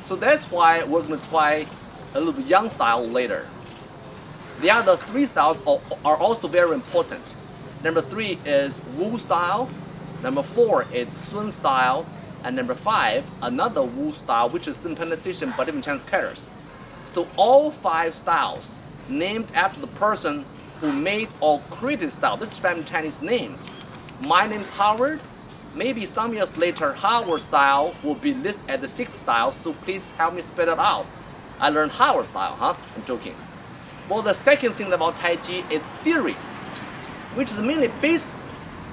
So that's why we're going to try a little bit Yang style later. The other 3 styles are also very important. Number 3 is Wu style. Number 4 is Sun style. And number 5, another Wu style, which is synchronization but even Chinese characters. So all 5 styles named after the person who made or created style. This is from Chinese names. My name is Howard. Maybe some years later, Howard style will be listed as the 6th style, so please help me spell it out. I learned Howard style, huh? I'm joking. Well, the second thing about Taichi is theory, which is mainly based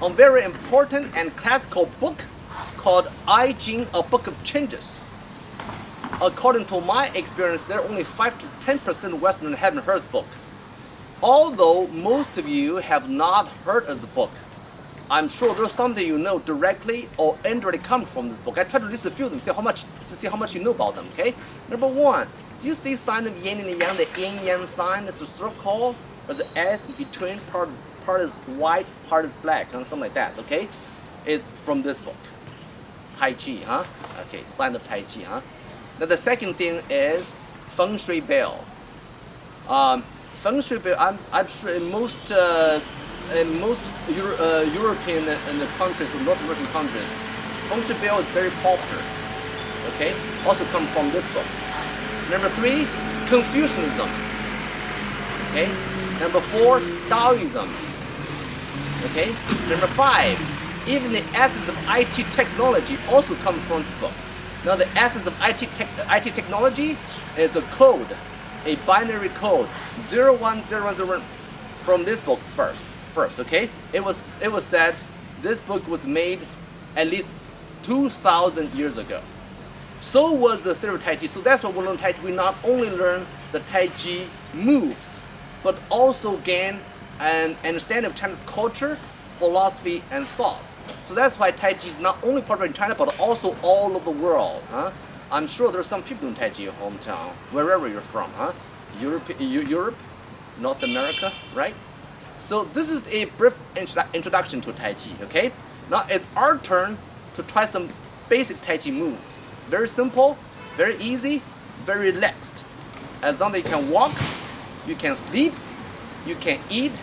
on very important and classical book called I Ching, a Book of Changes. According to my experience, there are only 5 to 10% Westerners haven't heard this book. Although most of you have not heard of the book, I'm sure there's something you know directly or indirectly come from this book. I try to list a few of them, to see how much you know about them, okay? Number 1, do you see sign of yin and yang, the yin-yang sign? It's a circle. There's an S in between, part is white, part is black, something like that, okay? It's from this book. Taichi, huh? Okay, sign of Taichi, huh? Now the second thing is Feng Shui bell. Feng Shui bell, I'm sure in most European countries or North American countries, Feng Shui bell is very popular. Okay, also come from this book. Number 3, Confucianism. Okay. Number 4, Daoism. Okay. Number 5, even the essence of IT technology also comes from this book. Now the essence of IT technology is a code, a binary code, 0100 from this book first, okay? It was said this book was made at least 2,000 years ago. So was the theory of Tai Chi. So that's why we learn Tai Chi. We not only learn the Tai Chi moves, but also gain an understanding of Chinese culture, philosophy, and thoughts. So that's why Tai Chi is not only popular in China, but also all over the world. I'm sure there's some people in Tai Chi in your hometown, wherever you're from, Europe, North America, right? So this is a brief introduction to Tai Chi, okay? Now it's our turn to try some basic Tai Chi moves. Very simple, very easy, very relaxed. As long as you can walk, you can sleep, you can eat,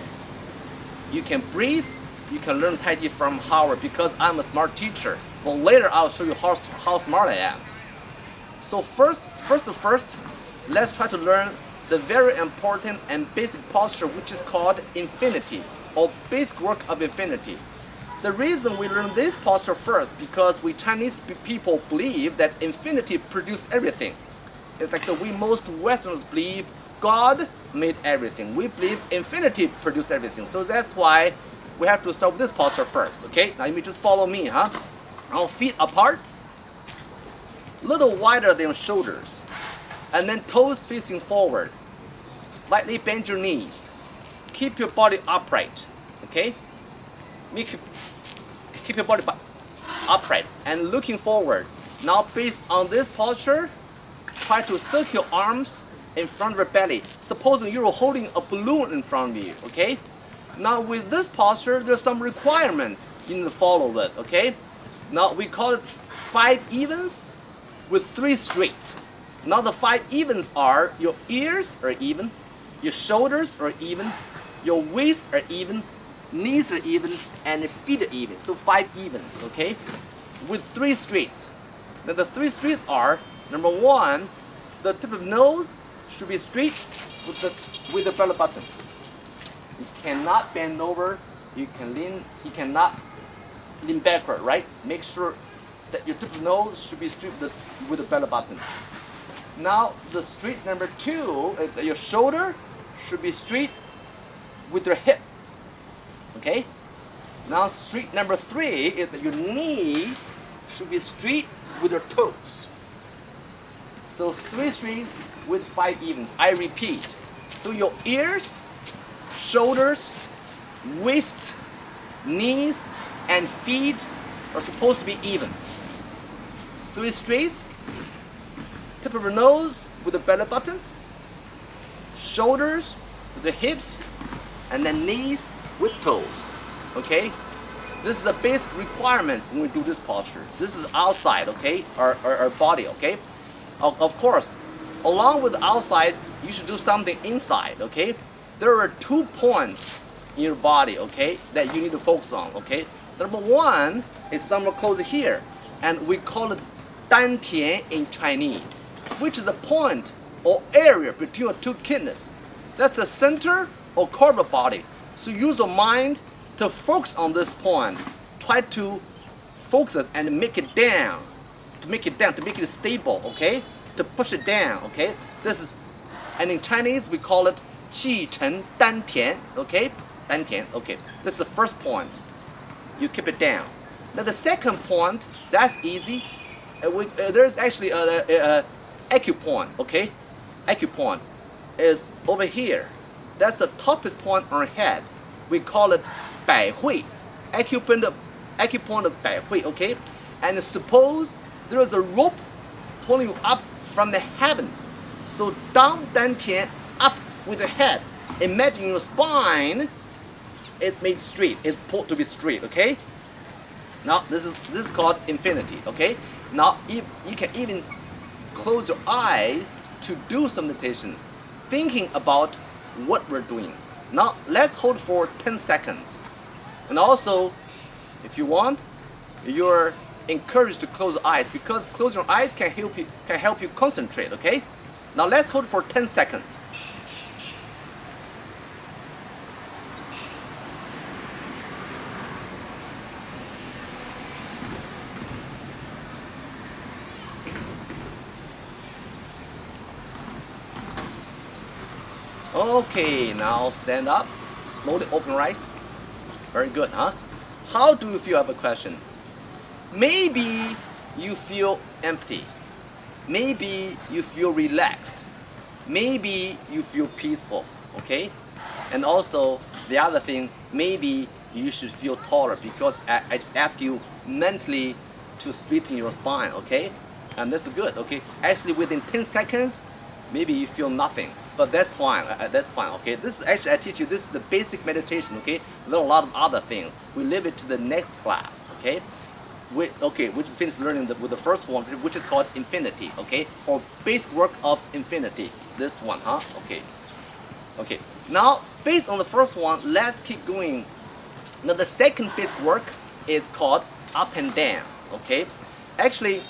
you can breathe, you can learn Tai Chi from Howard because I'm a smart teacher. Well, later I'll show you how smart I am. So first, let's try to learn the very important and basic posture, which is called infinity, or basic work of infinity. The reason we learn this posture first, because we Chinese people believe that infinity produced everything. It's like we most Westerners believe God made everything. We believe infinity produced everything. So that's why we have to start with this posture first, okay? Now you just follow me, Now feet apart, little wider than shoulders, and then toes facing forward. Slightly bend your knees. Keep your body upright, okay? Keep your body upright and looking forward. Now based on this posture, try to circle your arms in front of your belly. Supposing you're holding a balloon in front of you, okay? Now with this posture, there's some requirements you need to follow with, okay? Now we call it 5 evens with 3 straights. Now the 5 evens are your ears are even, your shoulders are even, your waist are even, knees are even, and your feet are even. So 5 evens, okay? With 3 straights. Now the 3 straights are, number 1, the tip of the nose should be straight with the belly button. You cannot bend over, you cannot lean backward, right? Make sure that your tip of the nose should be straight with the belly button. Now the straight number 2 is that your shoulder should be straight with your hip. Okay? Now straight number 3 is that your knees should be straight with your toes. So 3 straights with 5 evens. I repeat. So your ears, shoulders, waists, knees, and feet are supposed to be even. 3 straights. Tip of your nose with the belly button, shoulders with the hips, and then knees with toes. Okay? This is the basic requirements when we do this posture. This is outside, okay? Our body, okay? Of course, along with the outside, you should do something inside, okay? There are 2 points in your body, okay, that you need to focus on, okay? Number 1 is somewhere close here, and we call it Dan Tian in Chinese, which is a point or area between your 2 kidneys. That's a center or core of the body. So use your mind to focus on this point. Try to focus it and make it down. To make it stable, okay? To push it down, okay? This is, and in Chinese we call it Qi Chen Dan Tian, okay? Dan Tian, okay. This is the first point. You keep it down. Now the second point, that's easy. There's actually a acupoint, okay? Acupoint is over here. That's the toppest point on our head. We call it Bai Hui. Acupoint of Bai Hui, okay? And suppose there is a rope pulling you up from the heaven. So down Dan Tian, up with the head. Imagine your spine is made straight. It's pulled to be straight, okay? Now this is called infinity, okay? Now you can even close your eyes to do some meditation, thinking about what we're doing. Now let's hold for 10 seconds. And also, if you want, you're encouraged to close your eyes, because closing your eyes can help you concentrate, okay? Now let's hold for 10 seconds. Okay, now stand up. Slowly open your eyes. Very good, huh? How do you feel? I have a question. maybe you feel empty. Maybe you feel relaxed. Maybe you feel peaceful, okay? And also, the other thing, maybe you should feel taller because I just ask you mentally to straighten your spine, okay? And that's good, okay? Actually, within 10 seconds, maybe you feel nothing, but that's fine, okay? This is actually, I teach you, this is the basic meditation, okay? There are a lot of other things. We leave it to the next class, okay? We just finished learning with the first one, which is called infinity, okay? Or basic work of infinity. This one, huh? Okay. Now, based on the first one, let's keep going. Now, the second basic work is called up and down, okay? Actually,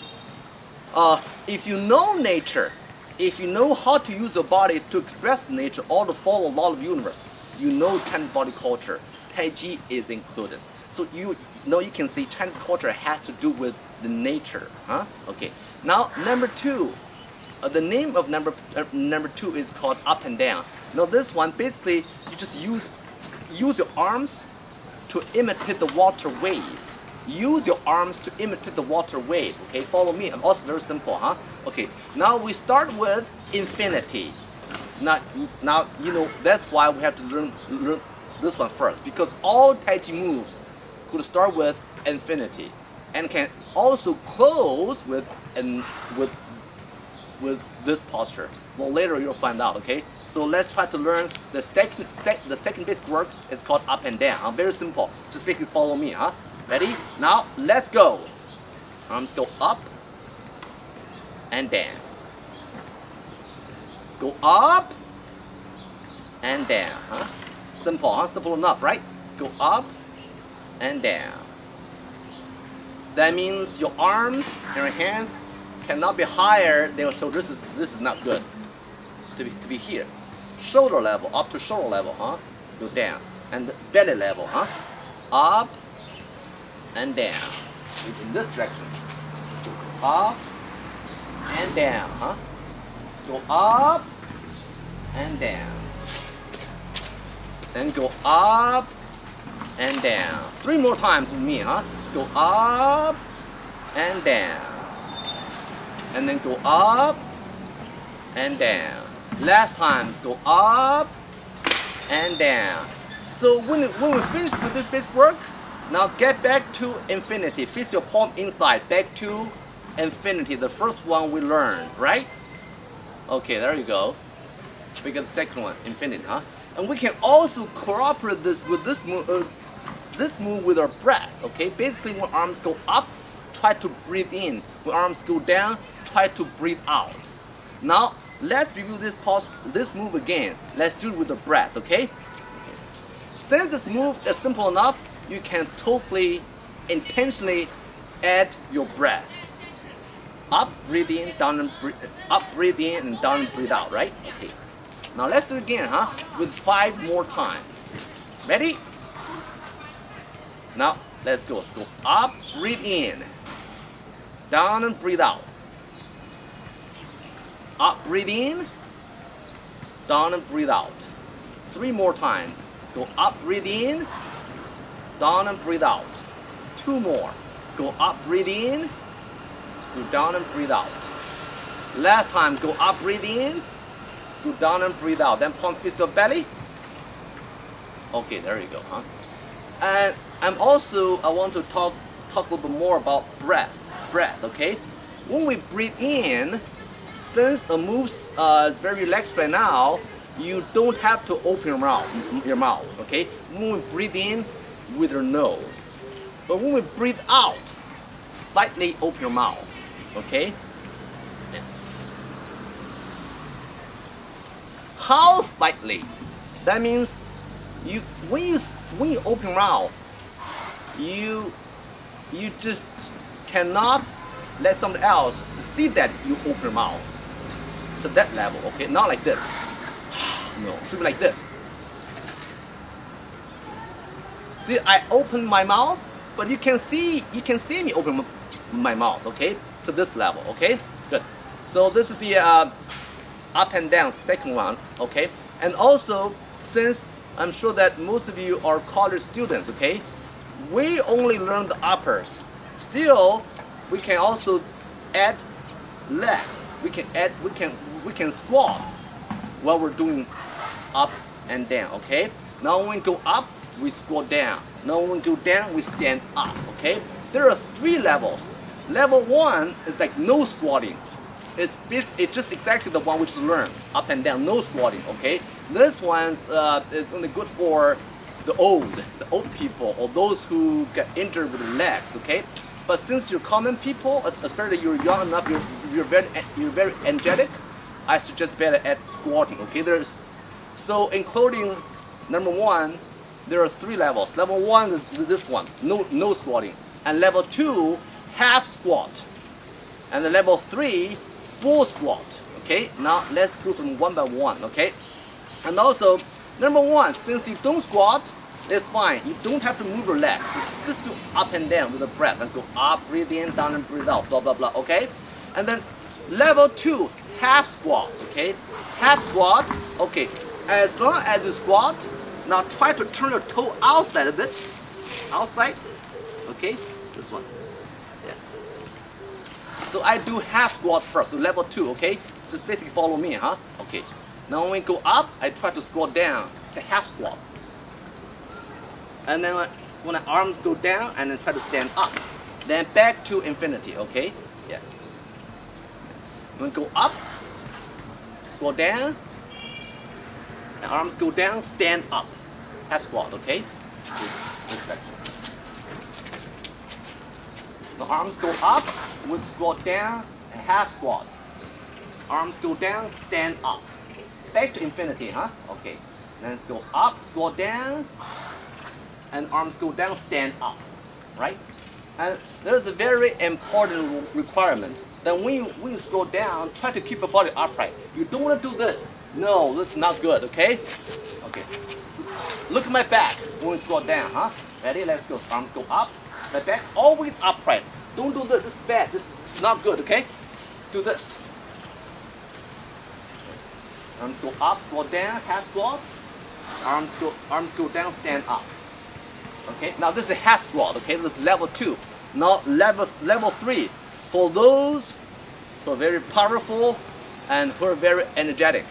if you know nature, if you know how to use your body to express nature or to follow law of the universe, you know Chinese body culture. Taichi is included. So you can see Chinese culture has to do with the nature, huh? Okay. Now number two, the name of number two is called up and down. Now this one basically you just use your arms to imitate the water wave. Use your arms to imitate the water wave. Okay, follow me. I'm also very simple, huh? Okay. Now we start with infinity. Now that's why we have to learn this one first, because all Tai Chi moves could start with infinity and can also close with this posture. Well, later you'll find out, okay? So let's try to learn the second basic work is called up and down. Very simple. Just basically follow me, huh? Ready? Now let's go. Arms go up and down. Go up and down, huh? Simple, huh? Simple enough, right? Go up and down. That means your arms and your hands cannot be higher than your shoulders. This is not good. To be here. Shoulder level, up to shoulder level, huh? Go down. And belly level, huh? Up and down. It's in this direction. So go up and down, huh? Go up and down. Then go up and down. 3 more times with me, huh? Let's go up and down. And then go up and down. Last time, let's go up and down. So when we finish with this basic work, now get back to infinity. Fix your palm inside, back to infinity. The first one we learned, right? Okay, there you go. We got the second one, infinity, huh? And we can also cooperate with this move with our breath, okay? Basically, when arms go up, try to breathe in. When arms go down, try to breathe out. Now, let's review this move again. Let's do it with the breath, okay? Since this move is simple enough, you can totally, intentionally add your breath. Up, breathe in, down, and up, breathe in, and down, and breathe out, right? Okay. Now let's do it again, huh? With 5 more times. Ready? Now let's go. Let's go up, breathe in, down, and breathe out. Up, breathe in, down, and breathe out. 3 more times. Go up, breathe in, down, and breathe out. 2 more. Go up, breathe in, go down, and breathe out. Last time, go up, breathe in, go down, and breathe out. Then palm fist your belly. Okay, there you go, huh? And I want to talk a little bit more about breath, okay? When we breathe in, since the move is very relaxed right now, you don't have to open your mouth, okay? When we breathe in with your nose, but when we breathe out, slightly open your mouth, okay? How slightly? That means when you open your mouth, you just cannot let someone else to see that you open your mouth to that level, okay? Not like this. No, it should be like this. See, I open my mouth, but you can see me open my mouth, okay? To this level, okay? Good. So this is the up and down second one, okay? And also, since I'm sure that most of you are college students, okay? We only learn the uppers. Still, we can also add legs. We can squat while we're doing up and down. Okay. Now when we go up, we squat down. Now when we go down, we stand up. Okay. There are 3 levels. Level 1 is like no squatting. It's just exactly the one we just learned, up and down, no squatting. Okay. This one's is only good for the old people or those who get injured with the legs. Okay. But since you're common people, especially you're young enough, you're very energetic, I suggest better at squatting. Okay, so including number 1, there are 3 levels. Level 1 is this one, no squatting, and level 2, half squat, and the level 3, full squat. Okay, now let's go from one by one. Okay, and also number 1, since you don't squat, it's fine. You don't have to move your legs. It's just do up and down with the breath and go up, breathe in, down, and breathe out. Blah blah blah. Okay, and then level 2, half squat. Okay, half squat. Okay, as long as you squat, now try to turn your toe outside a bit. Outside. Okay, this one. Yeah. So I do half squat first. So level 2. Okay, just basically follow me, huh? Okay. Now when we go up, I try to squat down to half squat. And then when the arms go down, and then try to stand up. Then back to infinity, okay? Yeah. When we go up, squat down, and arms go down, stand up. Half squat, okay? The arms go up, we squat down, and half squat. Arms go down, stand up. Back to infinity, huh? Okay. Then let's go up, squat down, and arms go down, stand up, right? And there's a very important requirement that when you go down, try to keep your body upright. You don't want to do this. No, this is not good, okay? Okay. Look at my back when we squat down, huh? Ready? Let's go. Arms go up. My back always upright. Don't do this. This is bad. This is not good, okay? Do this. Arms go up, squat down, half squat. Arms go down, stand up. Okay, now this is a half squat. Okay, this is level 2. Now level 3 for those who are very powerful and who are very energetic.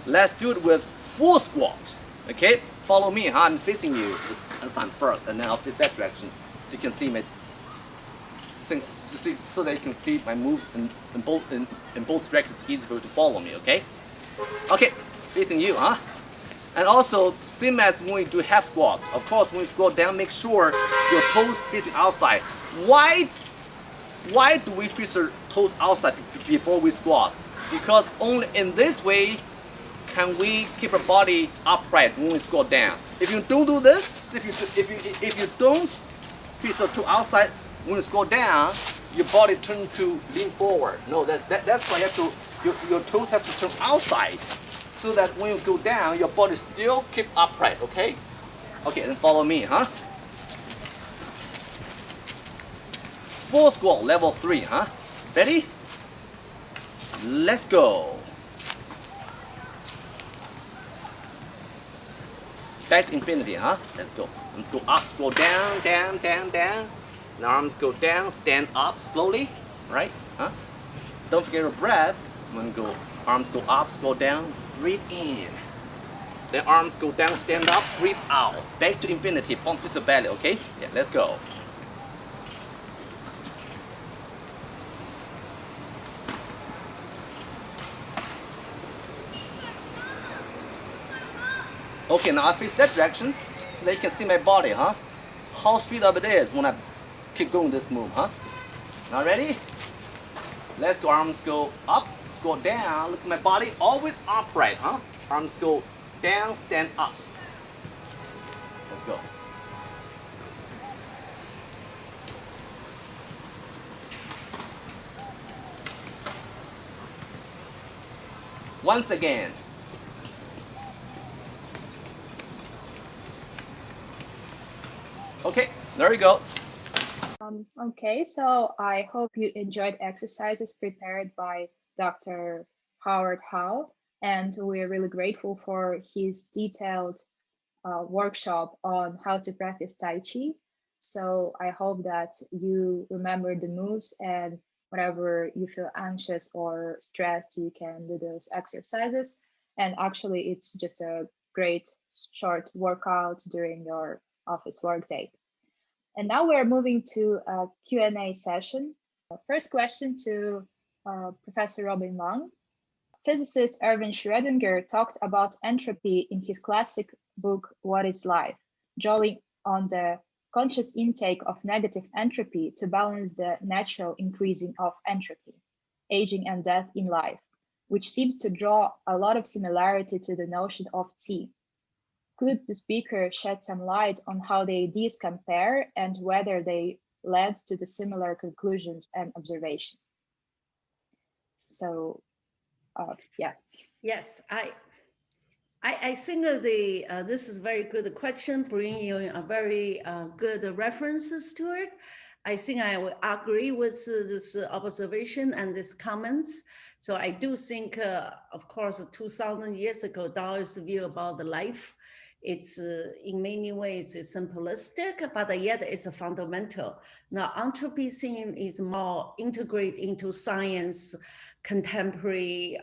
Let's do it with full squat. Okay, follow me. Huh? I'm facing you. I'm first, and then I'll face that direction, so you can see my so that you can see my moves in both directions. It's easy for you to follow me. Okay. Okay, facing you. Huh? And also, same as when we do half squat. Of course, when you squat down, make sure your toes facing outside. Why do we face our toes outside before we squat? Because only in this way can we keep our body upright when we squat down. If you don't do this, if you don't face your toe outside when you squat down, your body turns to lean forward. No, that's why your toes have to turn outside, so that when you go down, your body still keep upright, okay? Okay, then follow me, huh? Full squat, level 3, huh? Ready? Let's go. Back to infinity, huh? Let's go. Let's go up, go down, down, down, down. The arms go down, stand up slowly, right? Huh? Don't forget your breath. When you go, arms go up, go down, breathe in. Then arms go down, stand up, breathe out. Back to infinity, palm face the belly, okay? Yeah, let's go. Okay, now I face that direction so that you can see my body, huh? How straight up it is when I keep going this move, huh? Now ready? Let's go, arms go up, go down, look at my body, always upright, huh? Arms go down, stand up. Let's go. Once again. Okay, there you go. Okay, so I hope you enjoyed exercises prepared by Dr. Howard Hao, and we're really grateful for his detailed workshop on how to practice Tai Chi. So I hope that you remember the moves, and whenever you feel anxious or stressed, you can do those exercises. And actually, it's just a great short workout during your office workday. And now we're moving to a Q&A session. First question to Professor Robin Wang. Physicist Erwin Schrödinger talked about entropy in his classic book, What is Life?, drawing on the conscious intake of negative entropy to balance the natural increasing of entropy, aging and death in life, which seems to draw a lot of similarity to the notion of qi. Could the speaker shed some light on how the ideas compare and whether they led to the similar conclusions and observation? So, yeah. Yes, I think this is a very good question, bringing you a very good references to it. I think I will agree with this observation and these comments. So I do think, of course, 2,000 years ago, Daoist view about the life, it's in many ways it's simplistic, but yet it's a fundamental. Now, entropy theme is more integrated into science, contemporary,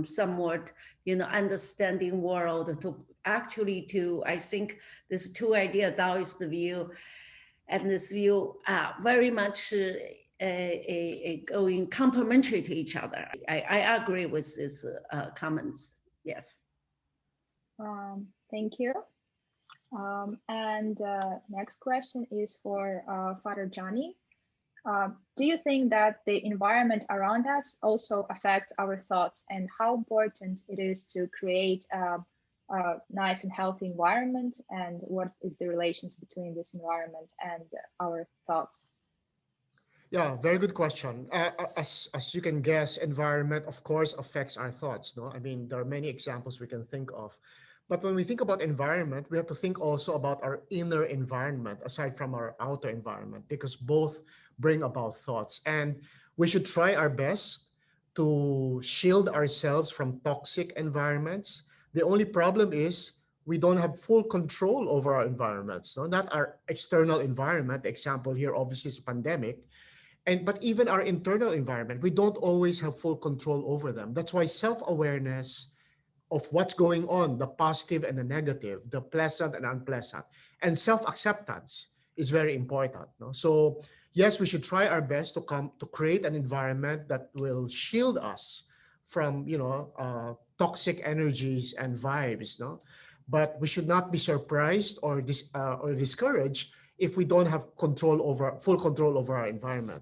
somewhat, understanding world to actually I think these two ideas, Daoist view and this view are very much going complementary to each other. I agree with these comments. Yes. Thank you. And next question is for Father Johnny. Do you think that the environment around us also affects our thoughts, and how important it is to create a nice and healthy environment, and what is the relations between this environment and our thoughts? Yeah, very good question. As you can guess, environment, of course, affects our thoughts. No, I mean, there are many examples we can think of. But when we think about environment, we have to think also about our inner environment aside from our outer environment, because both bring about thoughts. And we should try our best to shield ourselves from toxic environments. The only problem is we don't have full control over our environments, no? Not our external environment. The example here obviously is pandemic. But even our internal environment, we don't always have full control over them. That's why self-awareness of what's going on, the positive and the negative, the pleasant and unpleasant, and self-acceptance is very important. No? So yes, we should try our best to create an environment that will shield us from toxic energies and vibes. No, but we should not be surprised or discouraged if we don't have full control over our environment.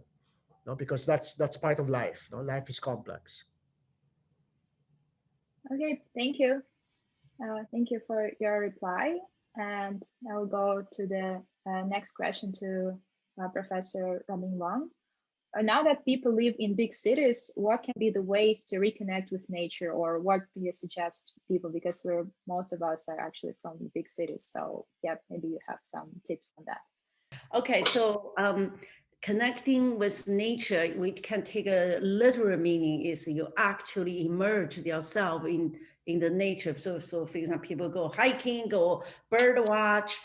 No, because that's part of life. No, life is complex. Okay, thank you. Thank you for your reply. And I'll go to the next question to Professor Robin Wang. Now that people live in big cities, what can be the ways to reconnect with nature, or what do you suggest to people? Because most of us are actually from big cities. So yeah, maybe you have some tips on that. Okay, so connecting with nature, we can take a literal meaning is you actually immerse yourself in the nature. So for example, people go hiking, go bird watch,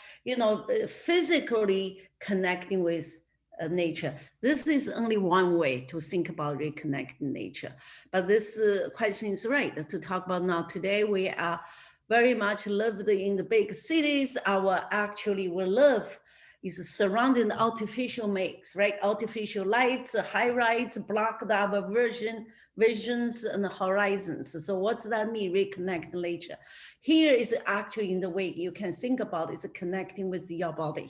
physically connecting with nature. This is only one way to think about reconnecting nature. But this question is right to talk about now. Today we are very much lived in the big cities. We live is surrounding the artificial mix, right? Artificial lights, high rise, blocked our visions and horizons. So what's that mean, reconnect nature? Here is actually in the way you can think about is connecting with your body,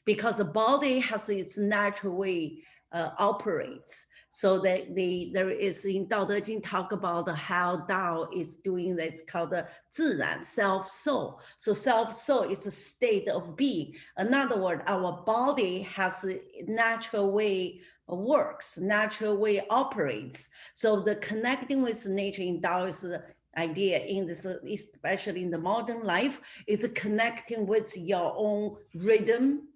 because the body has its natural way operates. So that there is in Dao De Jing talk about how Dao is doing this called the 自然 self-soul. So self-soul is a state of being. In other words, our body has a natural way works, natural way operates. So the connecting with nature in Dao is the idea in this, especially in the modern life, is connecting with your own rhythm,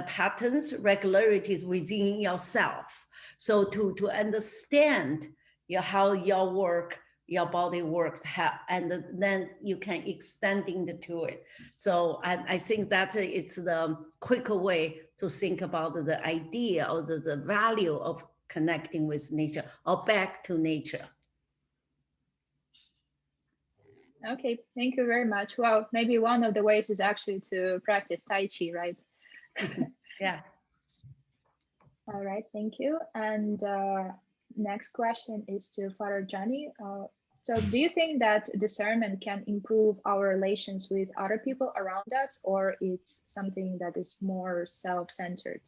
patterns, regularities within yourself. So to understand how your work your body works, and then you can extend into it. So I think that it's the quicker way to think about the idea or the value of connecting with nature or back to nature. Okay, thank you very much. Well, maybe one of the ways is actually to practice Tai Chi, right? Yeah. All right, thank you. And next question is to Father Johnny. So do you think that discernment can improve our relations with other people around us, or it's something that is more self-centered?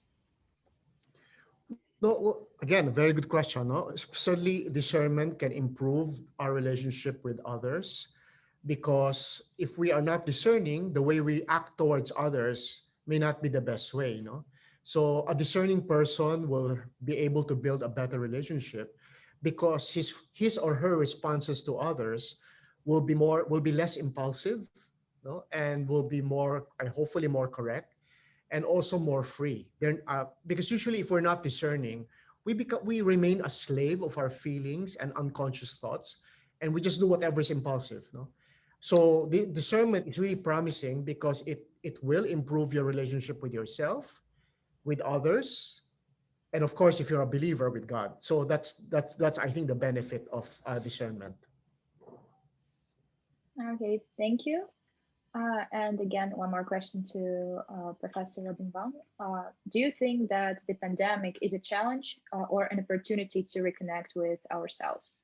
No, again, a very good question. No? Certainly, discernment can improve our relationship with others, because if we are not discerning, the way we act towards others may not be the best way. No, so a discerning person will be able to build a better relationship, because his or her responses to others will be less impulsive, no, and will be more, and hopefully more correct, and also more free. Because usually, if we're not discerning, we remain a slave of our feelings and unconscious thoughts, and we just do whatever is impulsive. No, so the discernment is really promising, because it will improve your relationship with yourself, with others, and of course, if you're a believer, with God. So that's I think the benefit of discernment. Okay, thank you. And again, one more question to Professor Robin Wang. Do you think that the pandemic is a challenge or an opportunity to reconnect with ourselves?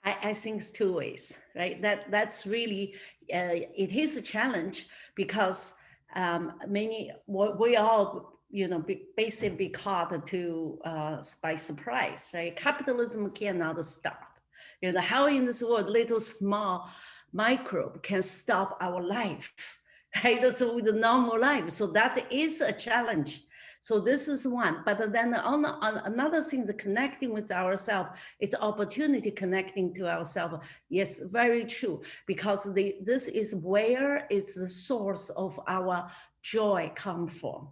I think it's two ways, right? That's really, it is a challenge, because we all, basically caught to by surprise, right? Capitalism cannot stop. How in this world, little small microbe can stop our life, right? That's the normal life. So that is a challenge. So this is one. But then on another thing, the connecting with ourselves, it's opportunity connecting to ourselves. Yes, very true. Because this is where is the source of our joy come from.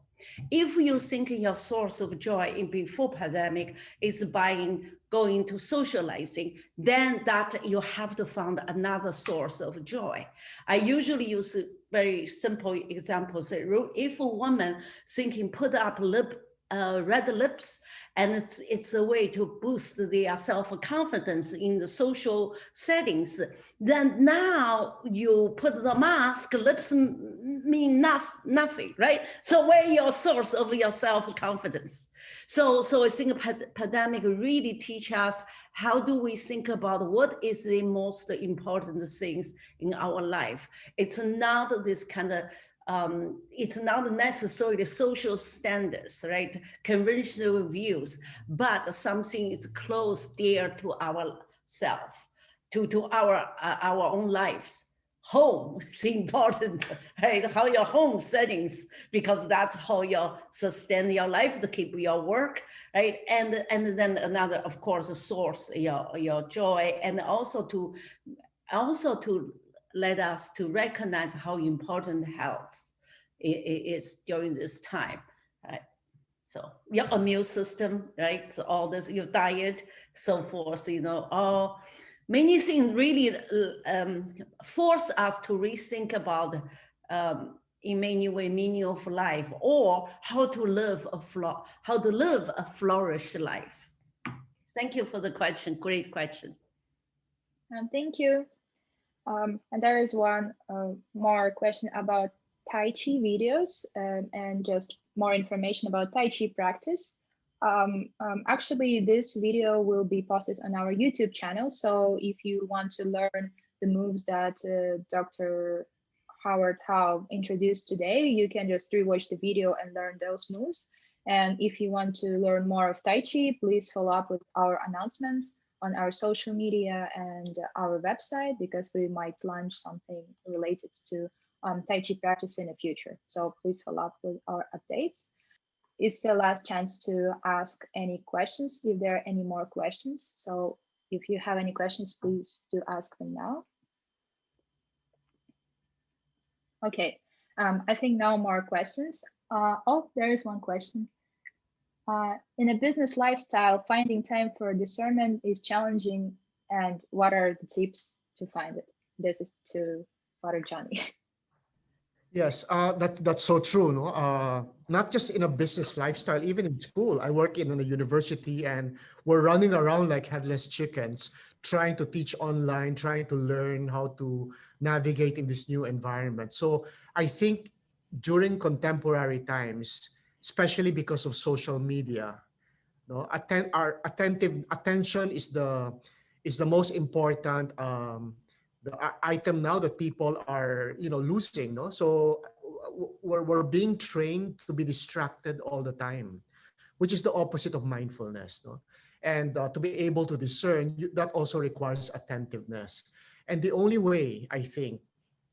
If you think your source of joy in before pandemic is by going to socializing, then that you have to find another source of joy. I usually use very simple examples. If a woman thinking put up red lips, and it's a way to boost their self-confidence in the social settings, then now you put the mask, lips mean nothing, right? So where your source of your self-confidence? So I think pandemic really teach us how do we think about what is the most important things in our life. It's not this kind of it's not necessarily social standards, right? Conventional views, but something is close dear to ourself, to our own lives. Home is important, right? How your home settings, because that's how you sustain your life, to keep your work, right? And then another, of course, a source, your joy, and also to let us to recognize how important health is during this time, right? So your immune system, right? So all this, your diet, so forth, all many things really force us to rethink about in many ways meaning of life, or how to live a flourished life. Thank you for the question. Great question. Thank you. And there is one more question about Tai Chi videos and just more information about Tai Chi practice. Actually, this video will be posted on our YouTube channel. So if you want to learn the moves that Dr. Howard Hao introduced today, you can just rewatch the video and learn those moves. And if you want to learn more of Tai Chi, please follow up with our announcements on our social media and our website, because we might launch something related to Tai Chi practice in the future. So please follow up with our updates. It's the last chance to ask any questions if there are any more questions. So if you have any questions, please do ask them now. Okay, I think no more questions. Oh, there is one question. In a business lifestyle, finding time for discernment is challenging and what are the tips to find it? This is to Father Johnny. Yes, that's so true. No, not just in a business lifestyle, even in school. I work in a university, and we're running around like headless chickens, trying to teach online, trying to learn how to navigate in this new environment. So I think during contemporary times, especially because of social media, no, our attentive attention is the most important item now that people are losing. No, so we're being trained to be distracted all the time, which is the opposite of mindfulness. No, and to be able to discern, that also requires attentiveness. And the only way, I think,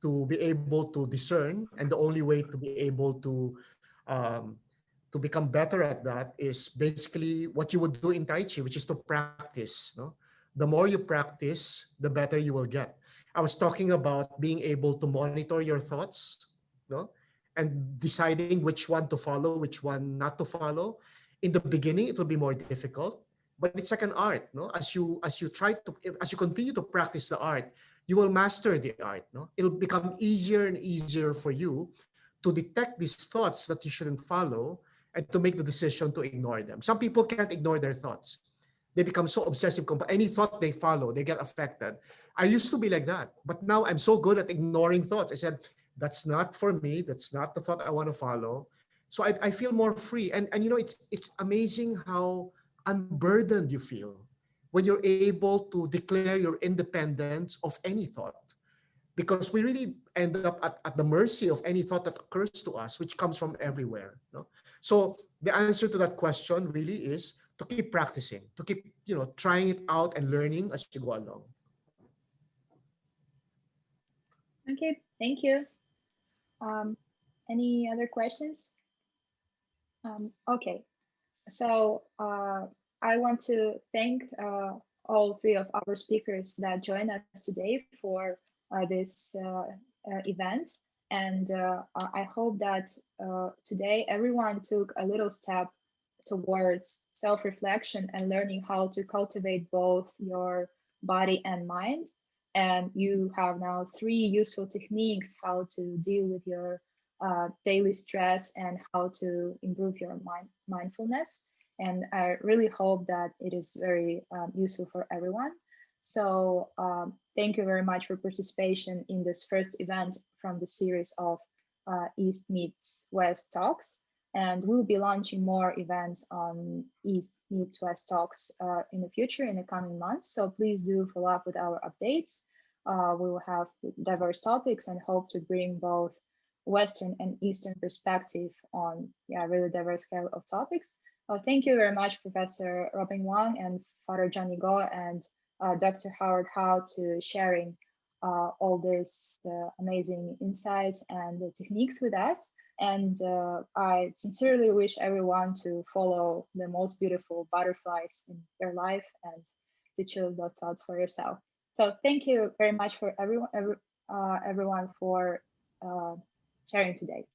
to be able to discern, and the only way to be able um, to become better at that is basically what you would do in Tai Chi, which is to practice. No? The more you practice, the better you will get. I was talking about being able to monitor your thoughts, no? And deciding which one to follow, which one not to follow. In the beginning, it will be more difficult, but it's like an art. No? As you continue to practice the art, you will master the art. No? It'll become easier and easier for you to detect these thoughts that you shouldn't follow and to make the decision to ignore them. Some people can't ignore their thoughts. They become so obsessive. Any thought they follow, they get affected. I used to be like that, but now I'm so good at ignoring thoughts. I said, that's not for me. That's not the thought I want to follow. So I feel more free. And it's amazing how unburdened you feel when you're able to declare your independence of any thought, because we really end up at the mercy of any thought that occurs to us, which comes from everywhere. No? So the answer to that question really is to keep practicing, to keep trying it out and learning as you go along. Okay, thank you. Any other questions? Okay, so I want to thank all three of our speakers that joined us today for this event. And I hope that today everyone took a little step towards self-reflection and learning how to cultivate both your body and mind. And you have now three useful techniques how to deal with your daily stress and how to improve your mindfulness. And I really hope that it is very useful for everyone. So thank you very much for participation in this first event from the series of East Meets West Talks. And we'll be launching more events on East Meets West Talks in the future, in the coming months. So please do follow up with our updates. We will have diverse topics and hope to bring both Western and Eastern perspective on really diverse scale of topics. Thank you very much, Professor Robin Wang and Father Johnny Go and Dr. Howard Hao to sharing all these amazing insights and the techniques with us. And I sincerely wish everyone to follow the most beautiful butterflies in their life and to choose those thoughts for yourself. So thank you very much for everyone for sharing today.